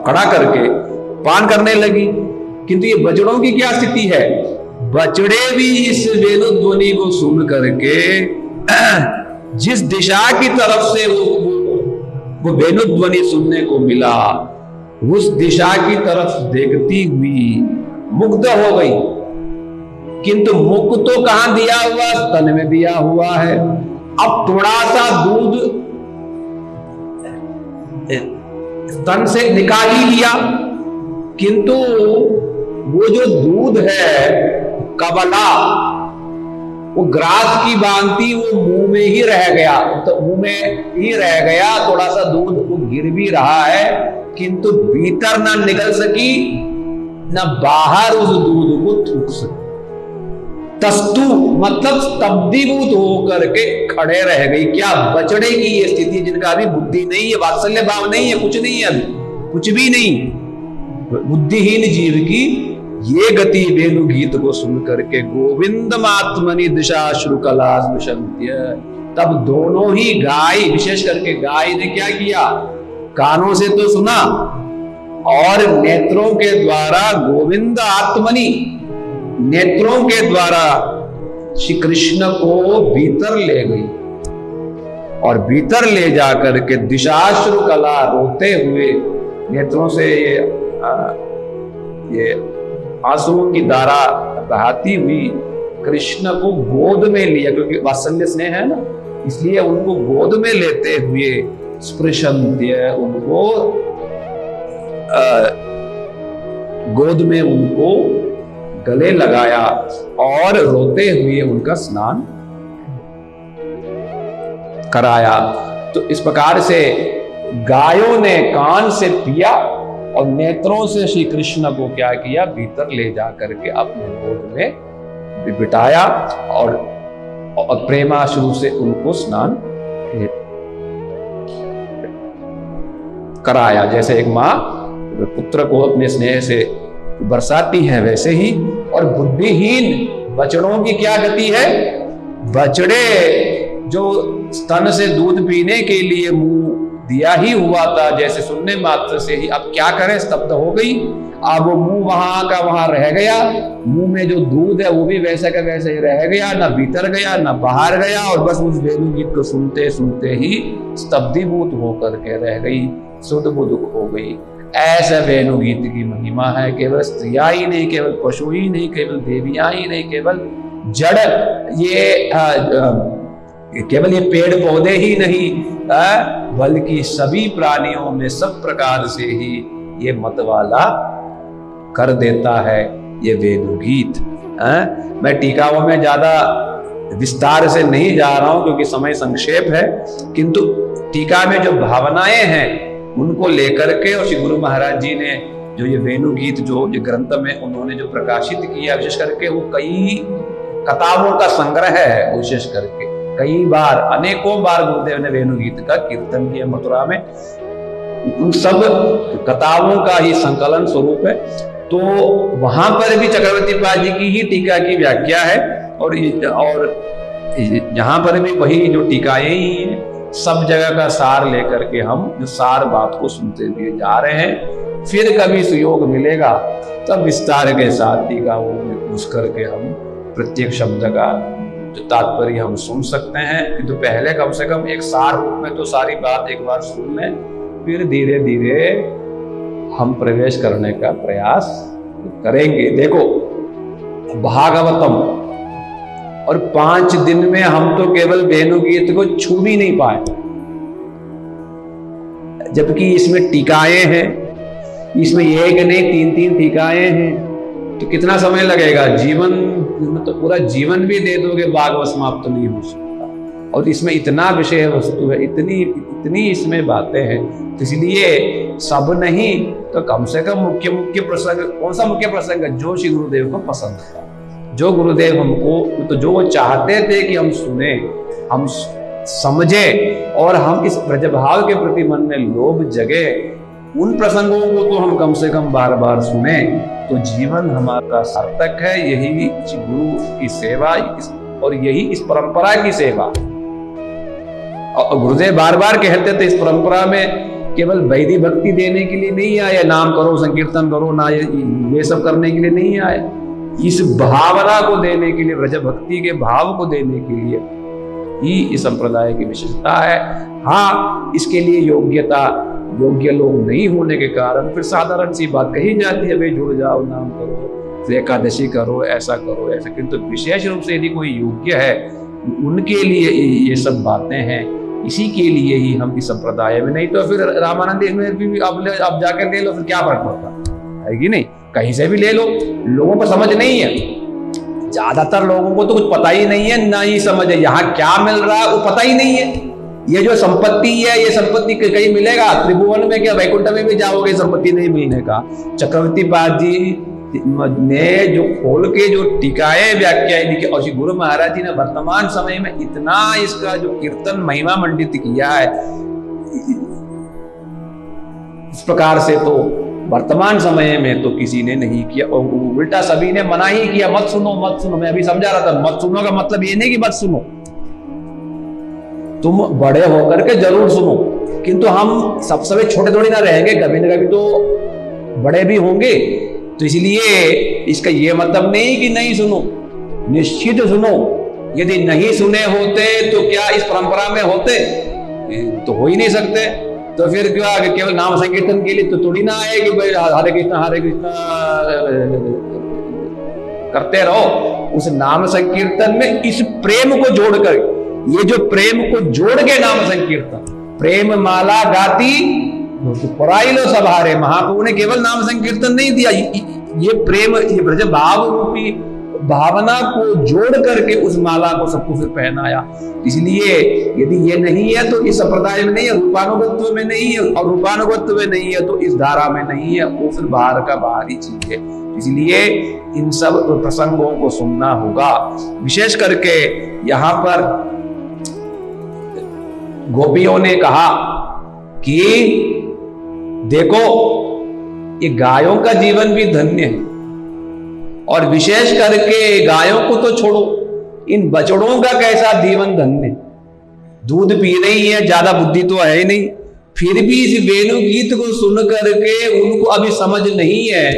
खड़ा करके पान करने लगी। किंतु ये बछड़ों की क्या स्थिति है? बछड़े भी इस वेणु ध्वनि को सुन करके जिस दिशा की तरफ से वो वेणु ध्वनि सुनने को मिला, उस दिशा की तरफ देखती हुई मुग्ध हो गई। किंतु मुख तो कहां दिया हुआ? स्तन में दिया हुआ है। अब थोड़ा सा दूध स्तन से निकाल ही लिया, किंतु वो जो दूध है कबला, वो ग्रास की भांति वो मुंह में ही रह गया, तो मुंह में ही रह गया। थोड़ा सा दूध वो गिर भी रहा है, किंतु भीतर ना निकल सकी, ना बाहर उस दूध को थूक सकी। तस्तु मतलब स्तब्धीभूत होकर के खड़े रह गई। क्या बछड़े की ये स्थिति, जिनका अभी बुद्धि नहीं है, वात्सल्य भाव नहीं है, कुछ नहीं है, अभी कुछ भी नहीं, बुद्धिहीन जीव की ये गति वेणु गीत को सुन करके गोविंदमात्मनि दिशाश्रु कलास विशंत्य। तब दोनों ही गाय, विशेष करके गाय ने क्या किया? कानों से तो सुना और नेत्रों के द्वारा गोविंद आत्मनि, नेत्रों के द्वारा श्री कृष्ण को भीतर ले गई और भीतर ले जाकर के दिशाश्रु कला रोते हुए नेत्रों से ये आंसुओं की धारा बहाती हुई कृष्ण को गोद में लिया, क्योंकि वात्सल्य स्नेह है ना, इसलिए उनको गोद में लेते हुए स्पृशन्त्य, उनको गोद में उनको गले लगाया और रोते हुए उनका स्नान कराया। तो इस प्रकार से गायों ने कान से पिया और नेत्रों से श्री कृष्ण को क्या किया? भीतर ले जाकर के अपने गोद में बिठाया और प्रेमाश्रु से उनको स्नान कराया। जैसे एक माँ पुत्र को अपने स्नेह से बरसाती है, वैसे ही। और बुद्धिहीन बछड़ों की क्या गति है? बछड़े जो स्तन से दूध पीने के लिए मुंह दिया ही हुआ था, जैसे सुनने मात्र से ही अब क्या करें, स्तब्ध हो गई। अब वो मुंह वहां का वहां रह गया, मुंह में जो दूध है वो भी वैसे का वैसे ही रह गया, ना भीतर गया ना बाहर गया, और बस उस वेणु गीत को सुनते सुनते ही स्तब्धीभूत होकर के रह गई, शुद्ध बुद्ध हो गई। ऐसा वेणु गीत की महिमा है। केवल स्त्रियां ही नहीं, केवल पशु ही नहीं, केवल देवियां ही नहीं, केवल जड़, ये केवल ये पेड़ पौधे ही नहीं, बल्कि सभी प्राणियों में सब प्रकार से ही ये मतवाला कर देता है ये वेणु गीत। मैं टीकाओं में ज्यादा विस्तार से नहीं जा रहा हूं क्योंकि समय संक्षेप है, किंतु टीका में जो भावनाएं हैं उनको लेकर के और श्री गुरु महाराज जी ने जो ये वेणु गीत जो ये ग्रंथ में उन्होंने जो प्रकाशित किया, विशेष करके वो कई कतारों का संग्रह है। विशेष करके कई बार, अनेकों बार गुरुदेव ने वेणु गीत का कीर्तन किया मथुरा में। उन सब कतारों का ही संकलन स्वरूप है। तो वहां पर भी चक्रवर्ती पाद जी की ही टीका की व्याख्या है, और यहाँ पर भी वही जो टीकाएं ही हैं, सब जगह का सार लेकर के हम जो सार बात को सुनते हुए जा रहे हैं। फिर कभी सुयोग मिलेगा तब विस्तार के साथ टीकाओं में घुस करके हम प्रत्येक शब्द का जो तात्पर्य हम सुन सकते हैं। किंतु तो पहले कम से कम एक सार रूप में तो सारी बात एक बार सुन लें, फिर धीरे धीरे हम प्रवेश करने का प्रयास करेंगे। देखो भागवतम, और 5 दिन में हम तो केवल वेणु गीत को छू भी नहीं पाए, जबकि इसमें टीकाएं हैं, इसमें एक नहीं 3-3 टीकाएं हैं। तो कितना समय लगेगा? जीवन, तो पूरा जीवन भी दे दोगे, भागवत समाप्त नहीं हो सकता। और इसमें इतना विषय वस्तु है, इतनी इसमें बातें हैं, तो इसलिए सब नहीं तो कम से कम मुख्य प्रसंग, कौन सा मुख्य प्रसंग है? जो श्री गुरुदेव को पसंद था, जो गुरुदेव हमको, तो जो वो चाहते थे कि हम सुने, हम समझे और हम इस ब्रजभाव के प्रति मन में लोभ जगे, उन प्रसंगों को तो हम कम से कम बार बार सुने, तो जीवन हमारा सार्थक है। यही गुरु की सेवा और यही इस परंपरा की सेवा। और गुरुदेव बार बार कहते थे इस परंपरा में केवल वैदिक भक्ति देने के लिए नहीं आए, नाम करो संकीर्तन करो ना, ये सब करने के लिए नहीं आए, इस भावना को देने के लिए, ब्रज भक्ति के भाव को देने के लिए ही इस संप्रदाय की विशेषता है। हाँ, इसके लिए योग्य लोग नहीं होने के कारण फिर साधारण सी बात कही जाती है, भाई जुड़ जाओ, नाम करो, एकादशी करो, ऐसा करो ऐसा, किंतु विशेष रूप से यदि कोई योग्य है उनके लिए ये सब बातें हैं। इसी के लिए ही हम इस संप्रदाय में, नहीं तो फिर रामानंद में भी आप जाकर ले लो, फिर क्या फर्क पड़ता है कि नहीं? कहीं से भी ले लो, लोगों को समझ नहीं है, ज्यादातर लोगों को तो कुछ पता ही नहीं है, ना ही समझ है यहाँ क्या मिल रहा है वो पता ही नहीं है। ये जो संपत्ति है, ये संपत्ति कहीं मिलेगा? त्रिभुवन में क्या वैकुंठ में भी जाओगे संपत्ति नहीं मिलने का? चक्रवर्ती पाद जी ने जो खोल के जो टीकाएं व्याख्याएं लिखी, और श्री गुरु महाराज जी ने वर्तमान समय में इतना इसका जो कीर्तन महिमा मंडित किया है, इस प्रकार से तो वर्तमान समय में तो किसी ने नहीं किया, और उल्टा सभी ने मना ही किया, मत सुनो मत सुनो। मैं अभी समझा रहा था, मत सुनो का मतलब ये नहीं कि मत सुनो, तुम बड़े होकर के जरूर सुनो, किंतु हम सब समय छोटे थोड़ी ना रहेंगे, कभी ना कभी तो बड़े भी होंगे। तो इसलिए इसका ये मतलब नहीं कि नहीं सुनो, निश्चित सुनो। यदि नहीं सुने होते तो क्या इस परंपरा में होते? तो हो ही नहीं सकते। तो फिर क्या केवल नाम संकीर्तन के लिए तो थोड़ी ना आए कि भाई हरे कृष्णा करते रहो। उस नाम संकीर्तन में इस प्रेम को जोड़कर, ये जो प्रेम को जोड़ के नाम संकीर्तन, प्रेम माला गाती पराई लो सब हारे। महाप्रभु ने केवल नाम संकीर्तन नहीं दिया, ये प्रेम, ये ब्रज भाव रूपी भावना को जोड़ करके उस माला को सबको फिर पहनाया। इसलिए यदि ये नहीं है तो इस संप्रदाय में नहीं है, रूपानुगत्व में नहीं है, और रूपानुगत्व में नहीं है तो इस धारा में नहीं है, वो फिर बाहर का बाहर ही चीज है। इसलिए इन सब प्रसंगों को सुनना होगा। विशेष करके यहाँ पर गोपियों ने कहा कि देखो ये गायों का जीवन भी धन्य है, और विशेष करके गायों को तो छोड़ो, इन बछड़ों का कैसा जीवन धन्य। दूध पी रही है, ज्यादा बुद्धि तो है ही नहीं, फिर भी इस वेणु गीत को सुन करके उनको अभी समझ नहीं है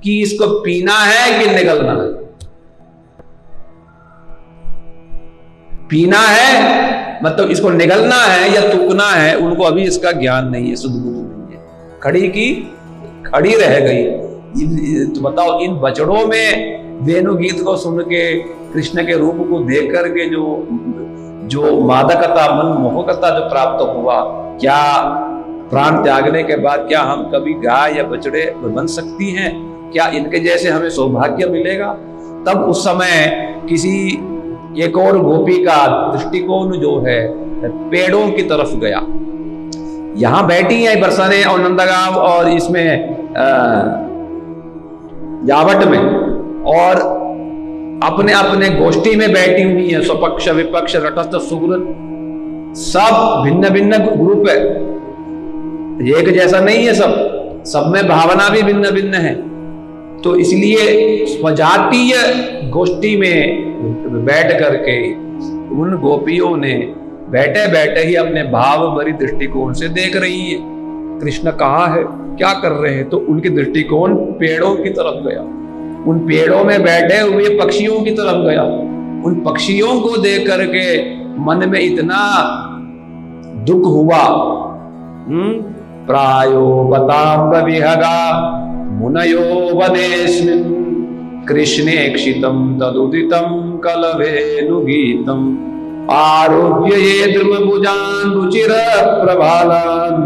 कि इसको पीना है कि निगलना है। पीना है मतलब इसको निगलना है या थूकना है, उनको अभी इसका ज्ञान नहीं है, सद्बुद्धि नहीं है। खड़ी रह गई। तो बताओ, इन बछड़ों में वेणु गीत को सुन के, कृष्ण के रूप को देख करके जो मादकता, मन मोहकता जो प्राप्त हुआ, क्या प्राण त्यागने के बाद क्या हम कभी गाय या बछड़े बन सकती हैं? क्या इनके जैसे हमें सौभाग्य मिलेगा? तब उस समय किसी एक और गोपी का दृष्टिकोण जो है पेड़ों की तरफ गया। यहां बैठी है बरसाने और नंदगांव और इसमें जावट में, और अपने अपने गोष्ठी में बैठी हुई है, स्वपक्ष विपक्ष रटस्थ सुगृत, सब भिन्न भिन्न ग्रुप है, एक जैसा नहीं है, सब में भावना भी भिन्न भिन्न है। तो इसलिए स्वजातीय गोष्ठी में बैठ करके उन गोपियों ने बैठे बैठे ही अपने भाव भरी दृष्टिकोण से देख रही है कृष्ण कहाँ है, क्या कर रहे हैं। तो उनकी दृष्टिकोण पेड़ों की तरफ गया, उन पेड़ों में बैठे हुए पक्षियों की तरफ गया। उन पक्षियों को देख करके मन में इतना दुख हुआ। प्रायो बताम्ब विहगा मुनयो वनेस्मिन् कृष्णे क्षितं तदुदितं कलवेनुगीतम् आरोग्य ये द्रुमभुजान् रुचिर प्रभालान्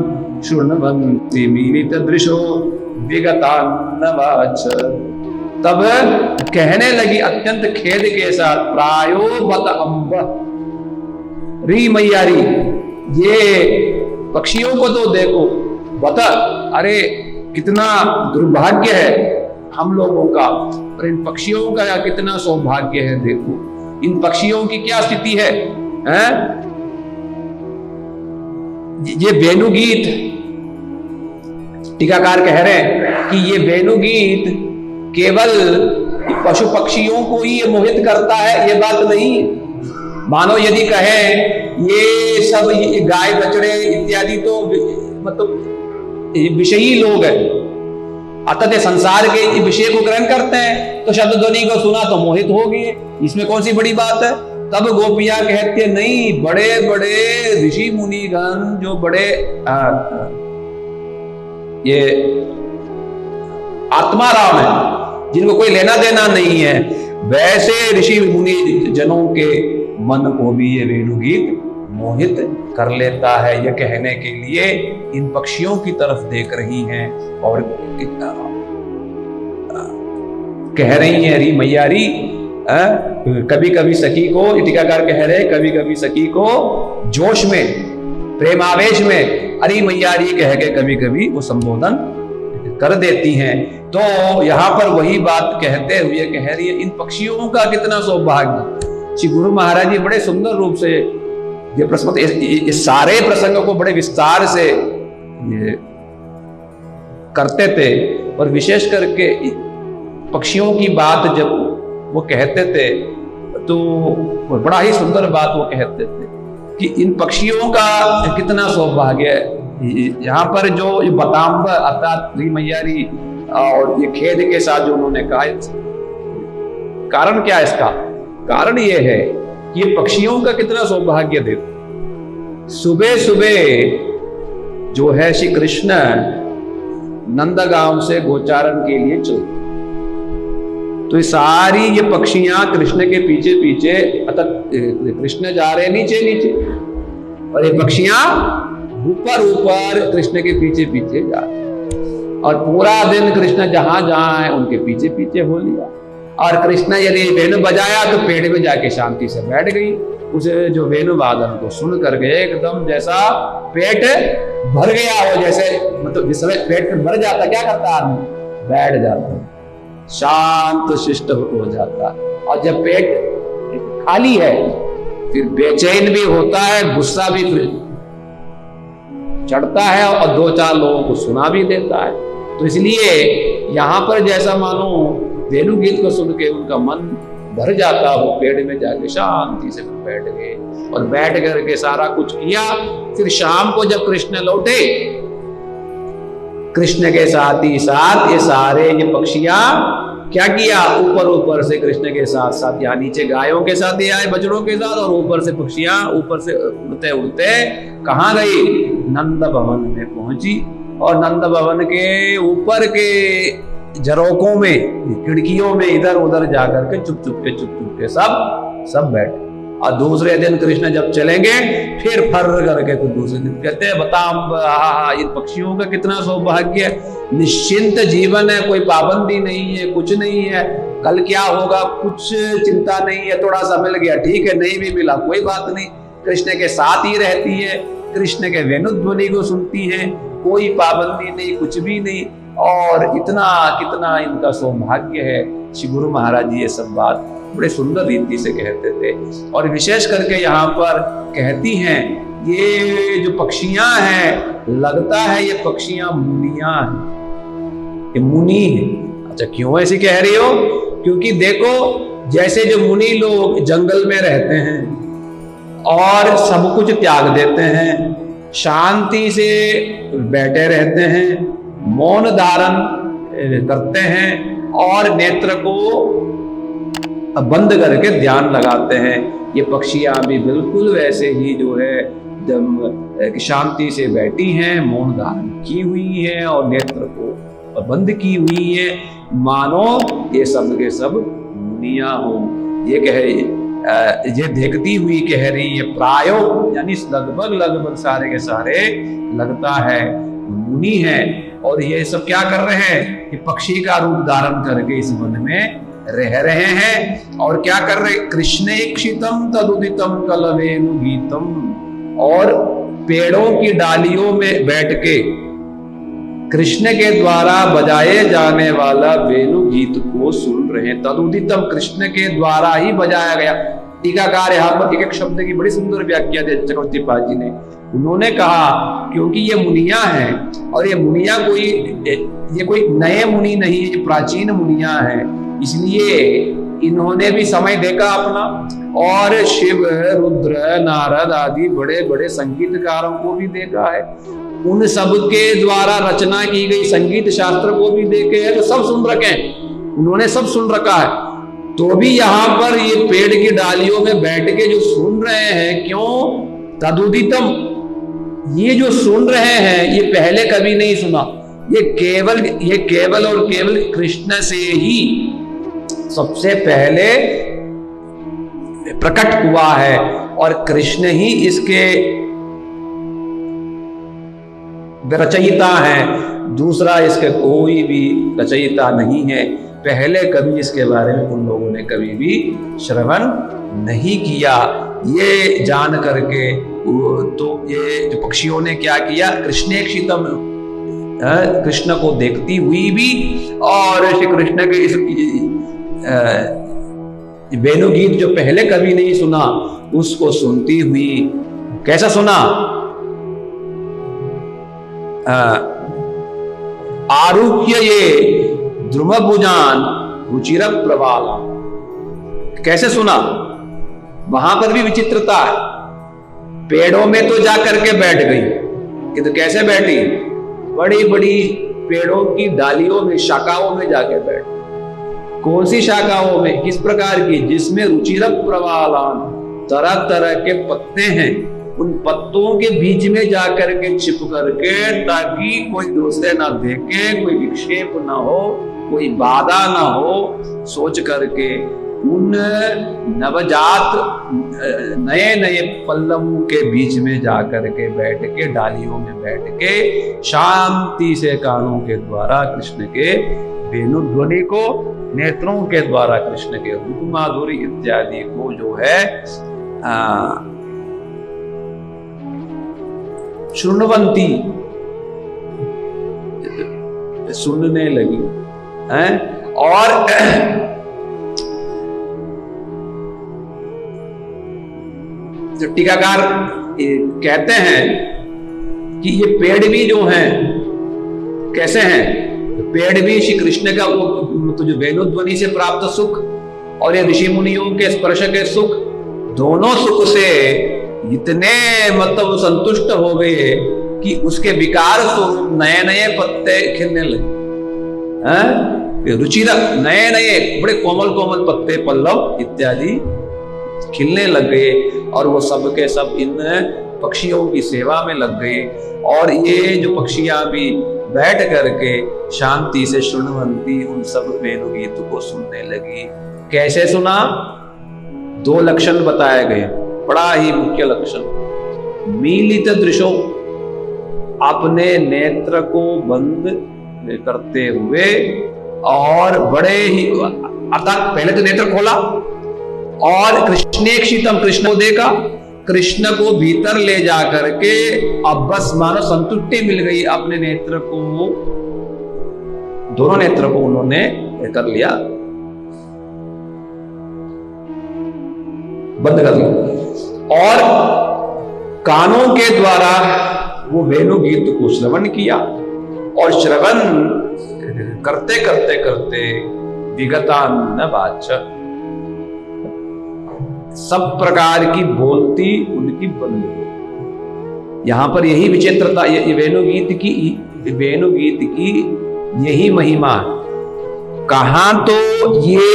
शृण्वन्ति मीलित दृशो विगतान्नवाच। तब कहने लगी अत्यंत खेद के साथ, प्रायो बत अम्ब, री मैयारी, ये पक्षियों को तो देखो, बता, अरे कितना दुर्भाग्य है हम लोगों का, और इन पक्षियों का कितना सौभाग्य है। देखो इन पक्षियों की क्या स्थिति है, हैं? ये वेणुगीत, टीकाकार कह रहे हैं कि ये वेणुगीत केवल पशु पक्षियों को ही मोहित करता है, ये बात नहीं। मानो यदि कहें ये सब ये गाय बछड़े इत्यादि तो मतलब विषयी लोग हैं, अतः संसार के विषय को ग्रहण करते हैं, तो शब्द ध्वनि को सुना तो मोहित हो गए, इसमें कौन सी बड़ी बात है। तब गोपियां कहती है नहीं, बड़े बड़े ऋषि मुनिगण जो बड़े ये आत्माराम है, जिनको कोई लेना देना नहीं है, वैसे ऋषि मुनि जनों के मन को भी ये वेणुगीत मोहित कर लेता है। यह कहने के लिए इन पक्षियों की तरफ देख रही हैं और कह रही है, री मैयारी, कभी कभी सखी को, टीकाकार कह रहे, कभी कभी सखी को जोश में, प्रेमावेश में अरे मैयारी कह के कभी कभी वो संबोधन कर देती हैं। तो यहां पर वही बात कहते हुए कह रही है, इन पक्षियों का कितना सौभाग्य। श्री गुरु महाराज जी बड़े सुंदर रूप से ये प्रश्न, इस सारे प्रसंग को बड़े विस्तार से ये करते थे, और विशेष करके पक्षियों की बात जब वो कहते थे तो बड़ा ही सुंदर बात वो कहते थे कि इन पक्षियों का कितना सौभाग्य है। यहाँ पर जो बताम्ब अर्थात री मैयारी और ये खेद के साथ जो उन्होंने कहा, कारण क्या है इसका? कारण ये है कि ये पक्षियों का कितना सौभाग्य। देखो सुबह सुबह जो है श्री कृष्ण नंदगांव से गोचारण के लिए चलते, तो ये सारी ये पक्षियां कृष्ण के पीछे पीछे, अतः कृष्ण जा रहे नीचे नीचे और ये पक्षियां ऊपर ऊपर कृष्ण के पीछे पीछे जा रहे, और पूरा दिन कृष्ण जहां जहां है उनके पीछे पीछे हो लिया। और कृष्ण यदि वेणु बजाया तो पेड़ में जाके शांति से बैठ गई। उसे जो वेणु वादन को सुन करके एकदम जैसा पेट भर गया हो, जैसे मतलब जिस समय पेट भर जाता क्या करता आदमी, बैठ जाता, शांत शिष्ट हो जाता। और जब पेट खाली है फिर बेचैन भी होता है, गुस्सा भी चढ़ता है और दो चार लोगों को सुना भी देता है। तो इसलिए यहां पर जैसा मानो वेणु गीत को सुन के उनका मन भर जाता हो, पेड़ में जाके शांति से बैठ गए और बैठ करके सारा कुछ किया। फिर शाम को जब कृष्ण लौटे, कृष्ण के साथ ही साथ ये सारे ये पक्षियां क्या किया, ऊपर ऊपर से कृष्ण के साथ साथ यहाँ नीचे गायों के साथ ही आए, बछड़ों के साथ, और ऊपर से पक्षियां ऊपर से उड़ते उड़ते कहाँ गई, नंद भवन में पहुंची। और नंद भवन के ऊपर के झरोकों में, खिड़कियों में इधर उधर जाकर के चुप चुप के सब बैठे। और दूसरे दिन कृष्ण जब चलेंगे फिर फर करके तो दूसरे दिन कहते हैं बता इन पक्षियों का कितना सौभाग्य है, निश्चिंत जीवन है, कोई पाबंदी नहीं है, कुछ नहीं है, कल क्या होगा कुछ चिंता नहीं है, थोड़ा सा मिल गया ठीक है, नहीं भी मिला कोई बात नहीं, कृष्ण के साथ ही रहती है, कृष्ण के वेणुध्वनि को सुनती है, कोई पाबंदी नहीं, कुछ भी नहीं। और इतना कितना इनका सौभाग्य है। श्री गुरु महाराज जी ये सब बात बड़े सुंदर रीति से कहते थे। और विशेष करके यहाँ पर कहती हैं ये जो पक्षियां हैं, लगता है ये पक्षियां मुनियां हैं, ये मुनि है। अच्छा क्यों ऐसी कह रही हो? क्योंकि देखो जैसे जो मुनि लोग जंगल में रहते हैं और सब कुछ त्याग देते हैं, शांति से बैठे रहते हैं, मौन धारण करते हैं और नेत्र को बंद करके ध्यान लगाते हैं, ये पक्षियां भी बिल्कुल वैसे ही जो है जब शांति से बैठी हैं, मौन धारण की हुई है और नेत्र को बंद की हुई है, मानो ये सब के सब मुनियां हो। ये कह ये देखती हुई कह रही है प्रायो, यानी लगभग सारे के सारे लगता है मुनि है। और ये सब क्या कर रहे हैं कि पक्षी का रूप धारण करके इस वन में रह रहे हैं और क्या कर रहे? कृष्णेक्षितम तदुदितम कलवेनु गीतम, और पेड़ों की डालियों में बैठ के कृष्ण के द्वारा बजाए जाने वाला वेणु गीत को सुन रहे हैं। तदुदितम, कृष्ण के द्वारा ही बजाया गया। टीकाकार यहाँ पर एक एक शब्द की बड़ी सुंदर व्याख्या दी चक्रवर्ती पाद जी ने। उन्होंने कहा क्योंकि ये मुनिया हैं और ये मुनिया कोई नए मुनि नहीं, ये प्राचीन मुनिया हैं, इसलिए इन्होंने भी समय देखा अपना, और शिव, रुद्र, नारद आदि बड़े बड़े संगीतकारों को भी देखा है। उन सब के द्वारा रचना की गई संगीत शास्त्र को भी देखे हैं, तो सब सुन रखे हैं, उन्होंने सब सुन रखा है। तो भी यहाँ पर ये पेड़ की डालियों में बैठ के जो सुन रहे हैं, क्यों? तदुदितम, ये जो सुन रहे हैं ये पहले कभी नहीं सुना, ये केवल और केवल कृष्ण से ही सबसे पहले प्रकट हुआ है, और कृष्ण ही इसके रचयिता हैं, दूसरा इसके कोई भी रचयिता नहीं है। पहले कभी इसके बारे में उन लोगों ने कभी भी श्रवण नहीं किया। ये जान करके तो ये जो पक्षियों ने क्या किया, कृष्णेक्षितम, कृष्ण को देखती हुई भी, और श्री कृष्ण के इस वेणु गीत जो पहले कभी नहीं सुना उसको सुनती हुई, कैसा सुना? आरुह्य ये द्रुमभुजान रुचिर प्रवाला, कैसे सुना? वहां पर भी विचित्रता है। पेड़ों में तो जाकर के बैठ गई, किंतु कैसे बैठी? बड़ी बड़ी पेड़ों की डालियों में, शाखाओं में जाके बैठ। कौन सी शाखाओं में? किस प्रकार की? जिसमें रुचिर प्रवालान, तरह तरह के पत्ते हैं, उन पत्तों के बीच में जाकर के छिप करके, ताकि कोई दूसरे ना देखे, कोई विक्षेप ना हो, कोई बाधा ना हो, सोच करके उन नवजात नए नए पल्लवों के बीच में जाकर के बैठ के, डालियों में बैठ के शांति से कानों के द्वारा कृष्ण के वेणु ध्वनि को, नेत्रों के द्वारा कृष्ण के रूप माधुरी इत्यादि को जो है श्रृण्वन्ती, सुनने लगी हैं। और जो टीकाकार कहते हैं कि ये पेड़ भी जो हैं कैसे हैं? पेड़ भी श्री कृष्ण का वो तो जो वेणु ध्वनि से प्राप्त सुख और ये ऋषि मुनियों के स्पर्श के सुख, दोनों सुख से इतने मतलब संतुष्ट हो गए कि उसके विकार स्वरूप नए नए पत्ते खिलने लगे, रुचिर नए नए बड़े कोमल कोमल पत्ते, पल्लव इत्यादि खिलने लग गए, और वो सब के सब इन पक्षियों की सेवा में लग गए। और ये जो पक्षियां भी बैठ करके शांति से श्रृण्वन्ती उन सब वेणु गीत को सुनने लगी। कैसे सुना? 2 लक्षण बताए गए, बड़ा ही मुख्य लक्षण। मीलित दृशो, अपने नेत्र को बंद करते हुए, और बड़े ही अर्थात पहले तो नेत्र खोला और कृष्णेक्षितम, कृष्ण को देखा, कृष्ण को भीतर ले जा करके अब बस मानो संतुष्टि मिल गई, अपने नेत्र को, दोनों नेत्र को उन्होंने कर लिया, बंद कर लिया, और कानों के द्वारा वो वेणु गीत को श्रवण किया। और श्रवण करते करते करते विगतान्न वाच, सब प्रकार की बोलती उनकी बंद हो। यहां पर यही विचित्रता, ये वेणु गीत की यही महिमा। कहां तो ये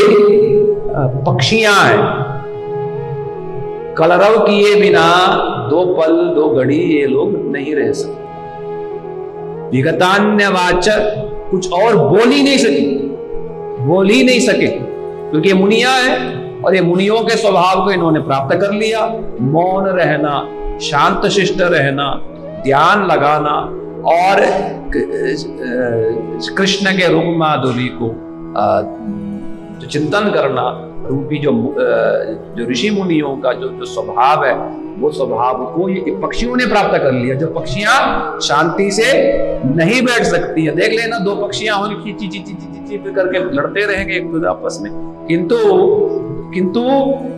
पक्षियां हैं, कलरव किए बिना 2 पल 2 घड़ी ये लोग नहीं रह सकते। विगतान्य वाच, कुछ और बोल ही नहीं सके, क्योंकि मुनिया है और ये मुनियों के स्वभाव को इन्होंने प्राप्त कर लिया। मौन रहना, शांत शिष्ट रहना, ध्यान लगाना, और कृष्ण के रूप माधुरी को जो चिंतन करना रूपी जो ऋषि मुनियों का जो स्वभाव है, वो स्वभाव को ये पक्षियों ने प्राप्त कर लिया। जो पक्षियां शांति से नहीं बैठ सकती है, देख लेना दो पक्षियां हों ची ची ची ची ची करके लड़ते रहेंगे एक दूसरे आपस में, किंतु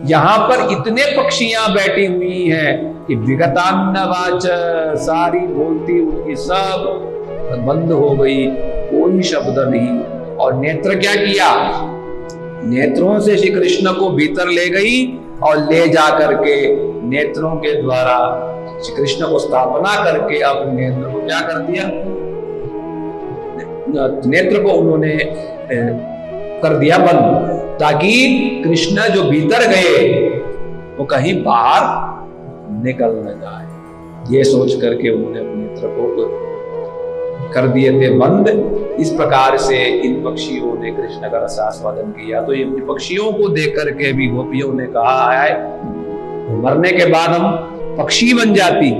यहाँ पर इतने पक्षियां बैठी हुई हैं कि विगतान्नवाच, सारी बोलती उनकी सब बंद हो गई, कोई शब्द नहीं। और नेत्र क्या किया, नेत्रों से श्री कृष्ण को भीतर ले गई और ले जा करके नेत्रों के द्वारा श्री कृष्ण को स्थापना करके अब नेत्र को क्या कर दिया, नेत्र को उन्होंने कर दिया बंद, ताकि कृष्ण जो भीतर गए वो कहीं बाहर निकल न जाए। ये सोच करके उन्होंने नेत्र को कर दिए थे बंद। इस प्रकार से इन पक्षियों ने कृष्ण का रसास्वादन किया। तो इन पक्षियों को देख करके भी गोपियों ने कहा है, मरने के बाद हम पक्षी बन जाती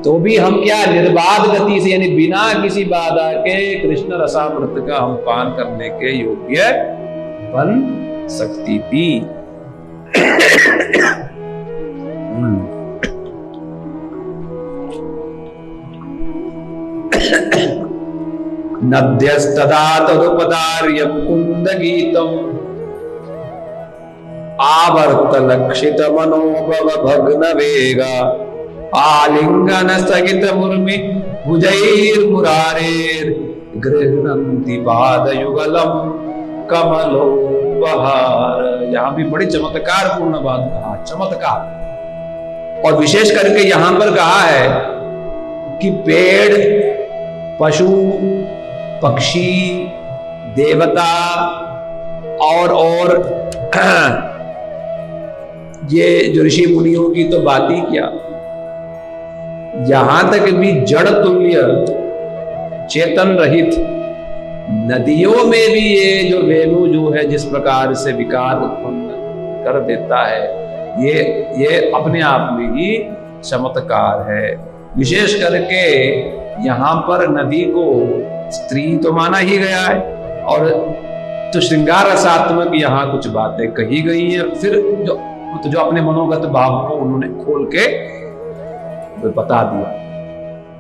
तो भी हम क्या निर्बाध गति से, यानी बिना किसी बाधा के कृष्ण रसामृत का हम पान करने के योग्य बन सकती थी। नद्यस्तदा तदुपदार्य कुंद गीतम आवर्त लक्षित मनोभव भग्न वेगा आलिंगन स्थगित मुर्मि भुजैर्मुरारेर गृह्णन्ति पादयुगलम कमलोपहार। यहाँ भी बड़ी चमत्कार पूर्ण बात कहा, चमत्कार। और विशेष करके यहां पर कहा है कि पेड़, पशु, पक्षी, देवता और ये जो ऋषि मुनियों की तो बात ही क्या, यहां तक भी जड़ तुल्य चेतन रहित नदियों में भी ये जो वेणु जो है जिस प्रकार से विकार उत्पन्न कर देता है, ये अपने आप में ही चमत्कार है। विशेष करके यहाँ पर नदी को स्त्री तो माना ही गया है, और तो श्रृंगार रसात्मक यहाँ कुछ बातें कही गई हैं। फिर जो अपने मनोगत भाव को उन्होंने खोल के बता दिया,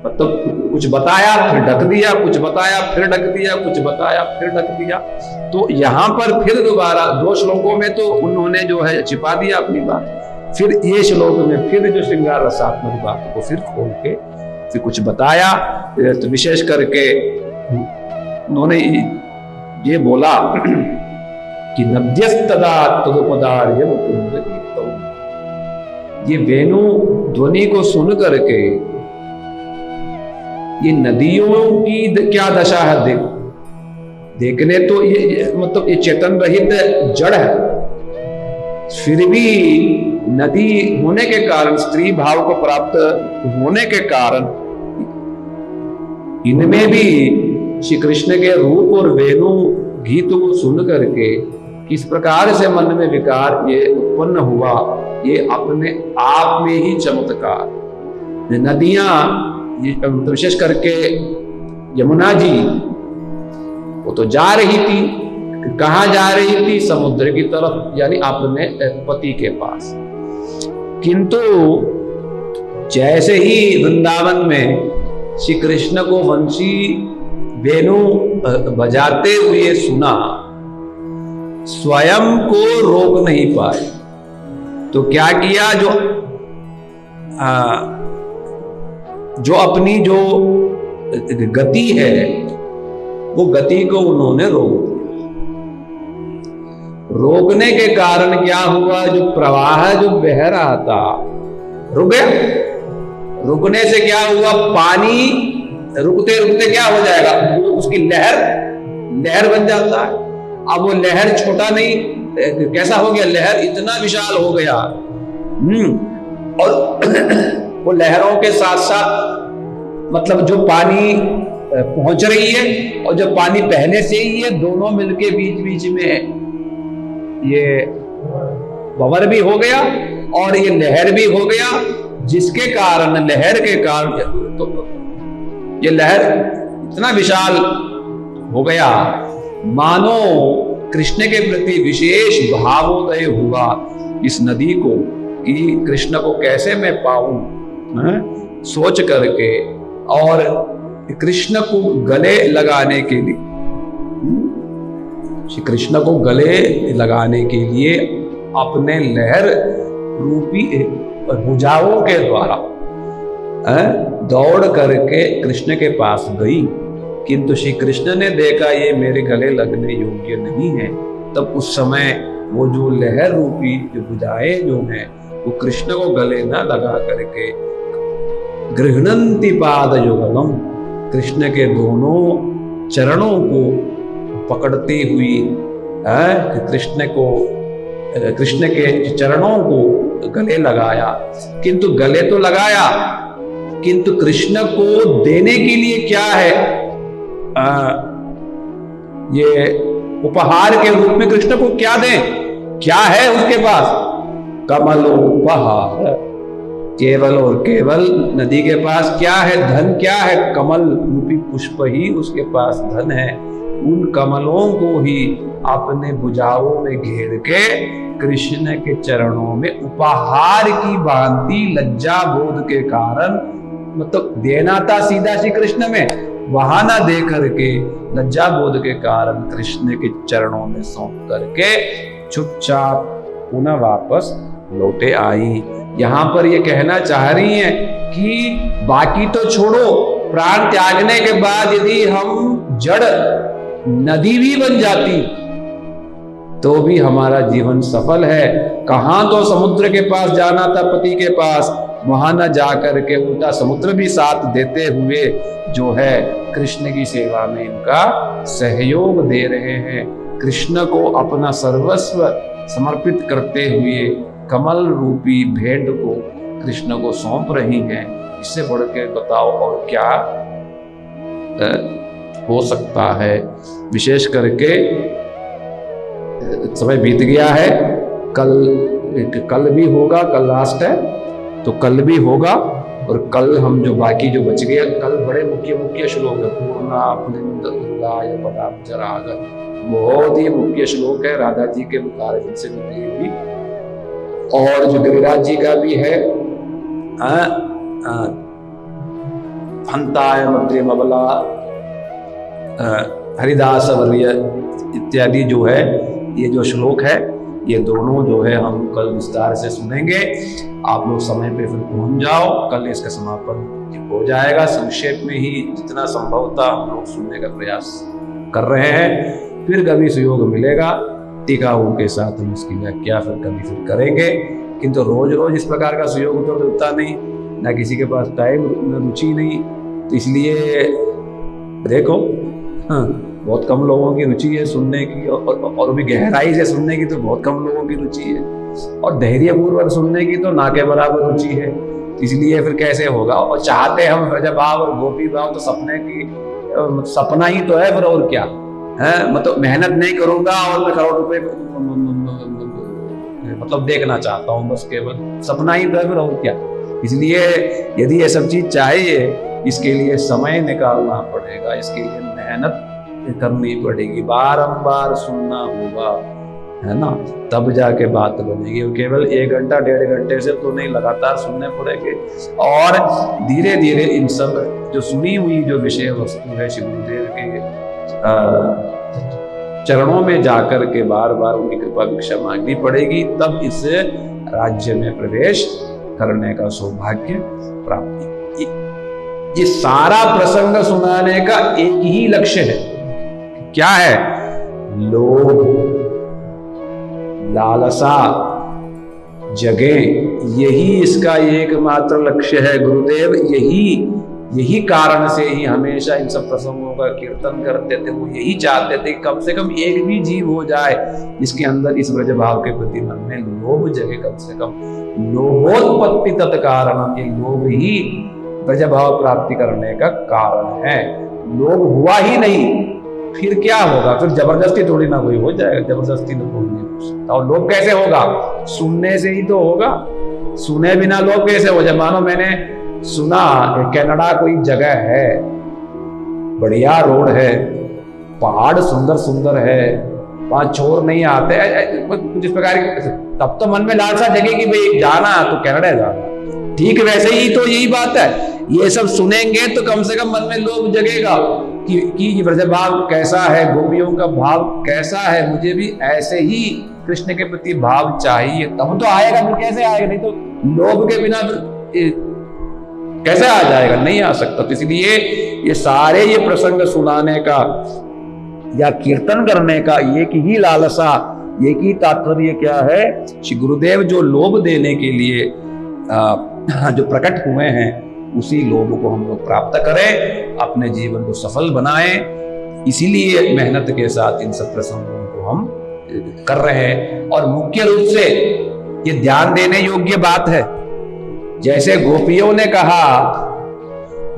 मतलब कुछ बताया फिर ढक दिया, कुछ बताया फिर ढक दिया, कुछ बताया फिर ढक दिया। तो यहाँ पर फिर दोबारा 2 श्लोकों में तो उन्होंने जो है छिपा दिया अपनी बात, फिर ये श्लोक में फिर जो श्रृंगार रसात्मक बात को फिर खोल के फिर कुछ बताया। तो विशेष करके उन्होंने ये बोला कि नद्यस्तदा तदुपदार्य मुकुंद गीतम, ये वेणु ध्वनि को सुन करके ये नदियों की क्या दशा है देखने तो ये मतलब ये चेतन रहित जड़ है, फिर भी नदी होने के कारण, स्त्री भाव को प्राप्त होने के कारण इनमें भी श्री कृष्ण के रूप और वेणु गीत को सुन करके किस प्रकार से मन में विकार ये उत्पन्न हुआ, ये अपने आप में ही चमत्कार। नदियां विशेष करके यमुना जी वो तो जा रही थी, कहाँ जा रही थी, समुद्र की तरफ, यानी अपने पति के पास। किंतु जैसे ही वृंदावन में श्री कृष्ण को वंशी वेणु बजाते हुए सुना, स्वयं को रोक नहीं पाए, तो क्या किया, जो अपनी जो गति है वो गति को उन्होंने रोक दिया। रोकने के कारण क्या हुआ, जो प्रवाह जो बह रहा था रुक गया। रुकने से क्या हुआ, पानी रुकते रुकते क्या हो जाएगा, उसकी लहर बन जाता है। अब वो लहर छोटा नहीं, कैसा हो गया, लहर इतना विशाल हो गया। और वो लहरों के साथ साथ मतलब जो पानी पहुंच रही है और जो पानी बहने से ही ये दोनों मिलके बीच बीच में ये भंवर भी हो गया और ये लहर भी हो गया, जिसके कारण लहर के कारण तो ये लहर इतना विशाल हो गया मानो कृष्ण के प्रति विशेष भावोदय हुआ इस नदी को कि कृष्ण को कैसे मैं पाऊं, सोच करके और कृष्ण को गले लगाने के लिए, श्री कृष्ण को गले लगाने के लिए अपने लहर रूपी भुजाओं के द्वारा दौड़ करके कृष्ण के पास गई, किंतु श्री कृष्ण ने देखा ये मेरे गले लगने योग्य नहीं है। तब उस समय वो जो लहर रूपी जो भुजाएं जो हैं वो कृष्ण को गले न लगा करके गृह्णन्ति पाद युगलम, कृष्ण के दोनों चरणों को पकड़ती हुई कृष्ण के चरणों को गले लगाया। किंतु गले तो लगाया, किंतु कृष्ण को देने के लिए क्या है, ये उपहार के रूप में कृष्ण को क्या दें, क्या है उसके पास, कमलोपहार। केवल और केवल नदी के पास क्या है, धन क्या है, कमल रूपी पुष्प ही उसके पास धन है। उन कमलों को ही अपने भुजाओं में घेर के कृष्ण के चरणों में उपहार की भांति लज्जा बोध के कारण, मतलब देना था सीधा श्री कृष्ण में, वहां ना दे करके लज्जा बोध के कारण कृष्ण के चरणों में सौंप करके चुपचाप पुनः वापस लौटे आई। यहाँ पर ये कहना चाह रही हैं कि बाकी तो छोड़ो, प्राण त्यागने के बाद यदि हम जड़ नदी भी बन जाती तो भी हमारा जीवन सफल है। कहां तो समुद्र के पास जाना था, पति के पास, वहां न जा करके उल्टा समुद्र भी साथ देते हुए जो है कृष्ण की सेवा में इनका सहयोग दे रहे हैं। कृष्ण को अपना सर्वस्व समर्पित करते हुए कमल रूपी भेंट को कृष्ण को सौंप रही हैं। इससे बढ़ के बताओ और क्या हो सकता है। विशेष करके समय बीत गया है, कल भी होगा, कल लास्ट है तो कल भी होगा, और कल हम जो बाकी जो बच गए, कल बड़े मुख्य श्लोक है, पूर्णा पुलिंदाय पदाब्जरागन, बहुत ही मुख्य श्लोक है, राधा जी के मुखार से निकली हुई, और जो गिरिराज जी का भी है, हंताय प्रेम अबला, हरिदास वर्य इत्यादि जो है, ये जो श्लोक है, ये दोनों जो है हम कल विस्तार से सुनेंगे। आप लोग समय पे फिर पहुंच जाओ, कल इसका समापन हो जाएगा। संक्षेप में ही जितना संभव था हम लोग सुनने का प्रयास कर रहे हैं। फिर कभी सुयोग मिलेगा टीकाओं के साथ हम इसकी व्याख्या फिर करेंगे, किंतु रोज रोज इस प्रकार का सुयोग तो मिलता नहीं, ना किसी के पास टाइम, रुचि नहीं, तो इसलिए देखो बहुत कम लोगों की रुचि है सुनने की, और भी गहराई से सुनने की तो बहुत कम लोगों की रुचि है, और धैर्यपूर्वक सुनने की तो ना के बराबर रुचि है। इसलिए फिर कैसे होगा। और चाहते हम ब्रजभाव और गोपी भाव तो सपना ही तो है, फिर और क्या है। मतलब मेहनत नहीं करूंगा और मैं करोड़ रुपए मतलब देखना चाहता हूँ, बस केवल सपना ही तो है, फिर और क्या। इसलिए यदि ये सब चीज चाहिए, इसके लिए समय निकालना पड़ेगा, इसके लिए मेहनत करनी पड़ेगी, बारंबार सुनना होगा, है ना, तब जाके बात बनेगी। केवल 1 घंटा 1.5 घंटे से तो नहीं, लगातार सुनने पड़ेंगे, और धीरे धीरे इन सब जो सुनी हुई जो विषय वस्तु है श्री गुरुदेव के चरणों में जाकर के बार बार उनकी कृपा भिक्षा मांगनी पड़ेगी, तब इस राज्य में प्रवेश करने का सौभाग्य प्राप्ति। ये सारा प्रसंग सुनाने का एक ही लक्ष्य है, क्या है, लोभ लालसा जगे, यही इसका एकमात्र लक्ष्य है। गुरुदेव यही कारण से ही हमेशा इन सब प्रसंगों का कीर्तन करते थे। वो यही चाहते थे कि कम से कम एक भी जीव हो जाए जिसके अंदर इस ब्रज भाव के प्रति मन में लोभ जगे, कम से कम लोभोत्पत्ति तत्कारण, ये लोभ ही ब्रज भाव प्राप्ति करने का कारण है। लोभ हुआ ही नहीं फिर क्या होगा, फिर जबरदस्ती थोड़ी ना कोई हो जाएगा, जबरदस्ती तो कोई नहीं हो सकता। और लोभ कैसे होगा, सुनने से ही तो होगा, सुने बिना लोभ कैसे हो जाए। मानो मैंने सुना कनाडा कोई जगह है, बढ़िया रोड है, पहाड़ सुंदर सुंदर है, वहां चोर नहीं आते, कुछ इस प्रकार की, तब तो मन में लालसा जगेगी भाई जाना तो कनाडा जाना। ठीक वैसे ही तो यही बात है, ये सब सुनेंगे तो कम से कम मन में लोभ जगेगा कि ब्रज भाव कैसा है, गोपियों का भाव कैसा है, मुझे भी ऐसे ही कृष्ण के प्रति भाव चाहिए, तब तो आएगा। फिर कैसे आएगा, नहीं तो लोभ के बिना कैसे आ जाएगा, नहीं आ सकता। तो इसलिए ये सारे ये प्रसंग सुनाने का या कीर्तन करने का एक ही लालसा, एक ही तात्पर्य क्या है, श्री गुरुदेव जो लोभ देने के लिए जो प्रकट हुए हैं, उसी लोभ को हम लोग प्राप्त करें, अपने जीवन को सफल बनाएं। इसीलिए मेहनत के साथ इन सब प्रसंगों को हम कर रहे हैं। और मुख्य रूप से ये ध्यान देने योग्य बात है, जैसे गोपियों ने कहा,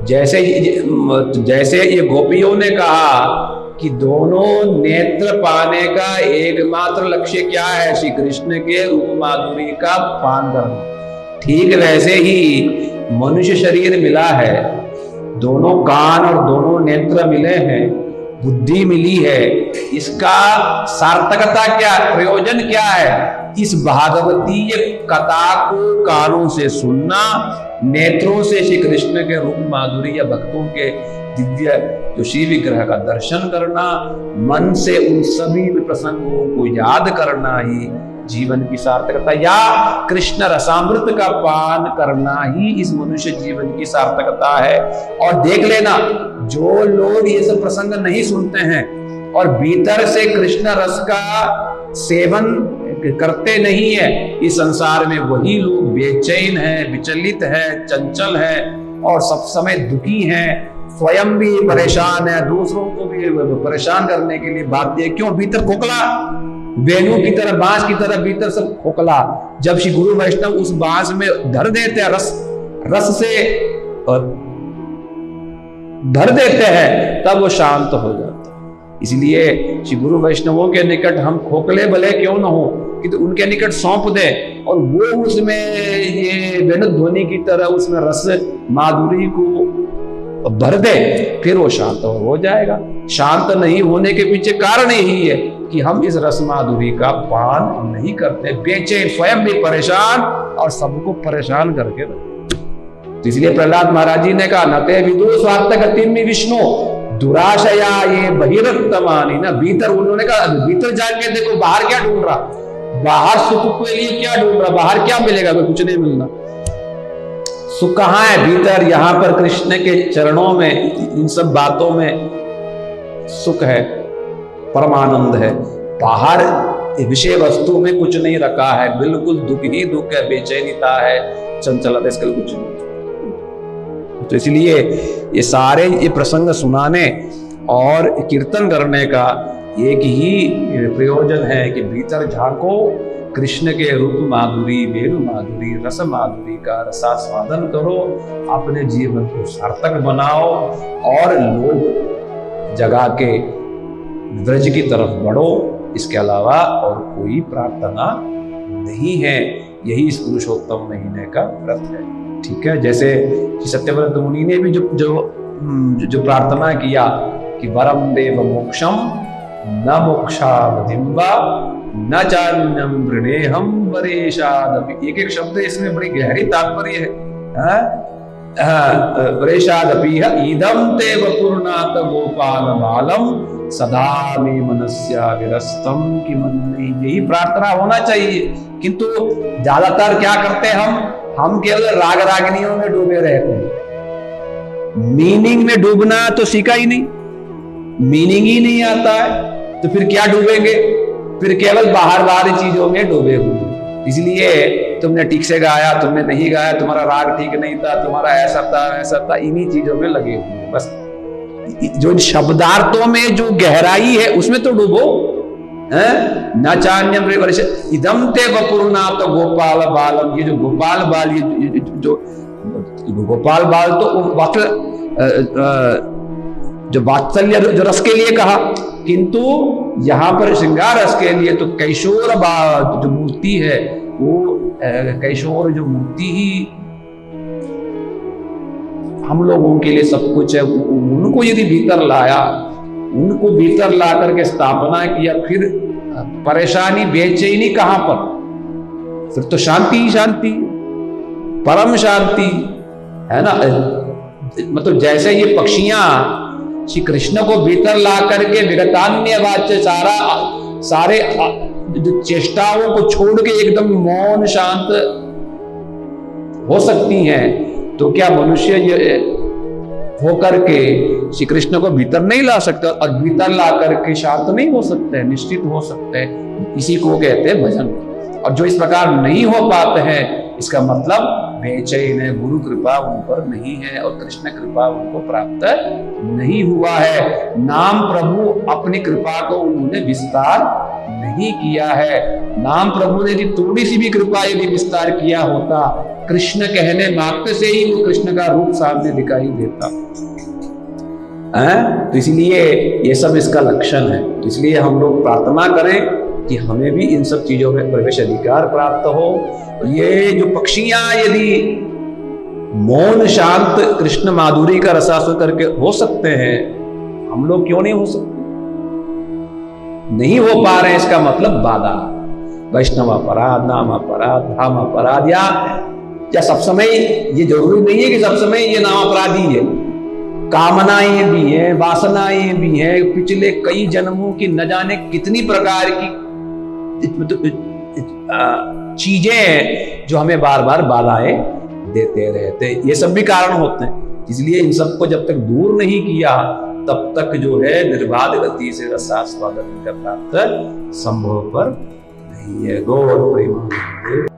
जैसे ये गोपियों ने कहा कि दोनों नेत्र पाने का एकमात्र लक्ष्य क्या है, श्री कृष्ण के रूप माधुरी का पान करना। ठीक वैसे ही मनुष्य शरीर मिला है, दोनों कान और दोनों नेत्र मिले हैं, बुद्धि मिली है, इसका सार्थकता क्या, प्रयोजन क्या है, इस भागवतीय कथा को कानों से सुनना, नेत्रों से श्री कृष्ण के रूप माधुरी या भक्तों के दिव्य जो श्री विग्रह का दर्शन करना, मन से उन सभी प्रसंगों को याद करना ही जीवन की सार्थकता, या कृष्ण रसामृत का पान करना ही इस मनुष्य जीवन की सार्थकता है। और देख लेना, जो लोग ये सब प्रसंग नहीं सुनते हैं और भीतर से कृष्ण रस का सेवन करते नहीं है, इस संसार में वही लोग बेचैन है, विचलित है, चंचल है और सब समय दुखी हैं, स्वयं भी परेशान है, दूसरों को भी परेशान करने के लिए बाध्य है। क्यों? भीतर खोखला, वेणु की तरह, बांस की तरह भीतर सब खोखला। जब श्री गुरु वैष्णव उस बांस में धर देते हैं, रस से धर देते हैं, तब वो शांत हो जाता है। इसलिए श्री गुरु वैष्णवों के निकट हम खोखले भले क्यों न हो, कि तो उनके निकट सौंप दे और वो उसमें ये वेणु ध्वनि की तरह उसमें रस माधुरी को भर दे, फिर वो शांत हो जाएगा। शांत नहीं होने के पीछे कारण यही है कि हम इस रस माधुरी का पान नहीं करते, बेचैन, स्वयं भी परेशान और सबको परेशान करके रखते। तो इसलिए प्रहलाद महाराज जी ने कहा, नते विदु स्वार्थ गतिम विष्णु दुराशया ये बहिरक्तमानी। ना भीतर, उन्होंने कहा भीतर जाके देखो, बाहर क्या ढूंढ रहा, बाहर सुख के लिए क्या ढूंढ रहा, बाहर क्या मिलेगा, कुछ नहीं मिलना। सुख कहाँ है? भीतर, यहां पर कृष्ण के चरणों में, इन सब बातों में सुख है, परमानंद है। बाहर विषय वस्तु में कुछ नहीं रखा है, बिल्कुल दुख ही दुख है, बेचैनीता है, चंचलता, इसके लिए कुछ नहीं। तो इसलिए ये सारे ये प्रसंग सुनाने और कीर्तन करने का एक ही प्रयोजन है कि भीतर झांको, कृष्ण के रूप माधुरी, वेणु माधुरी, रस माधुरी का रसास्वादन करो, अपने जीवन को सार्थक बनाओ और लोग जगा के ब्रज की तरफ बढ़ो। इसके अलावा और कोई प्रार्थना नहीं है। यही इस पुरुषोत्तम महीने का व्रत है। ठीक है, जैसे सत्यव्रत मुनि ने भी जो प्रार्थना किया कि वरम देव मोक्षम न मोक्षावधिम्बा न चान्यम वृणेहम वरेशादपि। एक एक शब्द इसमें बड़ी गहरी तात्पर्य है। वरेशादपि ईदम ते वपुर्नाथ गोपाल बालम सदा मे मनस्या विरस्तम की मन में। यही प्रार्थना होना चाहिए, किंतु ज्यादातर क्या करते हैं हम केवल राग रागिनियों में डूबे रहते हैं। मीनिंग में डूबना तो सीखा ही नहीं, मीनिंग ही नहीं आता है, तो फिर क्या डूबेंगे? फिर केवल बाहर बाहरी चीजों में डूबे हुए। इसलिए तुमने ठीक से गाया, तुमने नहीं गाया, तुम्हारा राग ठीक नहीं था, तुम्हारा ऐसा था, इन्हीं चीजों में लगे हुए। बस जो शब्दार्थों में जो गहराई है उसमें तो डूबो। न चान्यम इदम ते वपुर्नाथ गोपाल बालम। ये जो गोपाल बाल, ये जो गोपाल बाल तो जो वात्सल्य जो रस के लिए कहा, किंतु यहां पर श्रृंगार रस के लिए तो कैशोर जो मूर्ति है, वो कैशोर जो मूर्ति ही हम लोगों के लिए सब कुछ है। उनको यदि भीतर लाया, उनको भीतर ला करके स्थापना किया, फिर परेशानी बेचैनी कहां पर? फिर तो शांति ही शांति, परम शांति है ना। मतलब जैसे ये पक्षियां श्री कृष्ण को भीतर ला करके विगतान्य वाच्य सारे जो चेष्टाओं को छोड़ के एकदम मौन शांत हो सकती हैं, तो क्या मनुष्य ये होकर के श्री कृष्ण को भीतर नहीं ला सकते? और भीतर ला करके शांत नहीं हो सकते, निश्चित हो सकते। इसी को कहते हैं भजन। और जो इस प्रकार नहीं हो पाते हैं, इसका मतलब बेचैन है, गुरु कृपा उन पर नहीं है और कृष्ण कृपा उनको प्राप्त नहीं हुआ है। नाम प्रभु अपनी कृपा को उन्होंने विस्तार नहीं किया है। नाम प्रभु ने यदि थोड़ी सी भी कृपा यदि विस्तार किया होता, कृष्ण कहने मात्र से ही वो कृष्ण का रूप सामने दिखाई देता है। तो इसलिए ये सब इसका लक्षण है। तो इसलिए हम लोग प्रार्थना करें कि हमें भी इन सब चीजों में प्रवेश अधिकार प्राप्त हो। तो ये जो पक्षियां यदि मौन शांत कृष्ण माधुरी का रसास्वाद करके हो सकते हैं, हम लोग क्यों नहीं हो सकते? नहीं हो पा रहे हैं, इसका मतलब बाधा। वैष्णव अपराध, नाम अपराध, धाम अपराध, या सब समय ये जरूरी नहीं है कि सब समय ये नाम अपराधी है। कामनाएं भी हैं, वासनाएं भी हैं, पिछले कई जन्मों की न जाने कितनी प्रकार की चीजें हैं जो हमें बार बार बाधाएं देते रहते हैं। ये सब भी कारण होते हैं। इसलिए इन सबको जब तक दूर नहीं किया, तब तक जो है निर्बाध गति से रसास्वादन का प्राप्त संभव पर नहीं है। गौर प्रेम।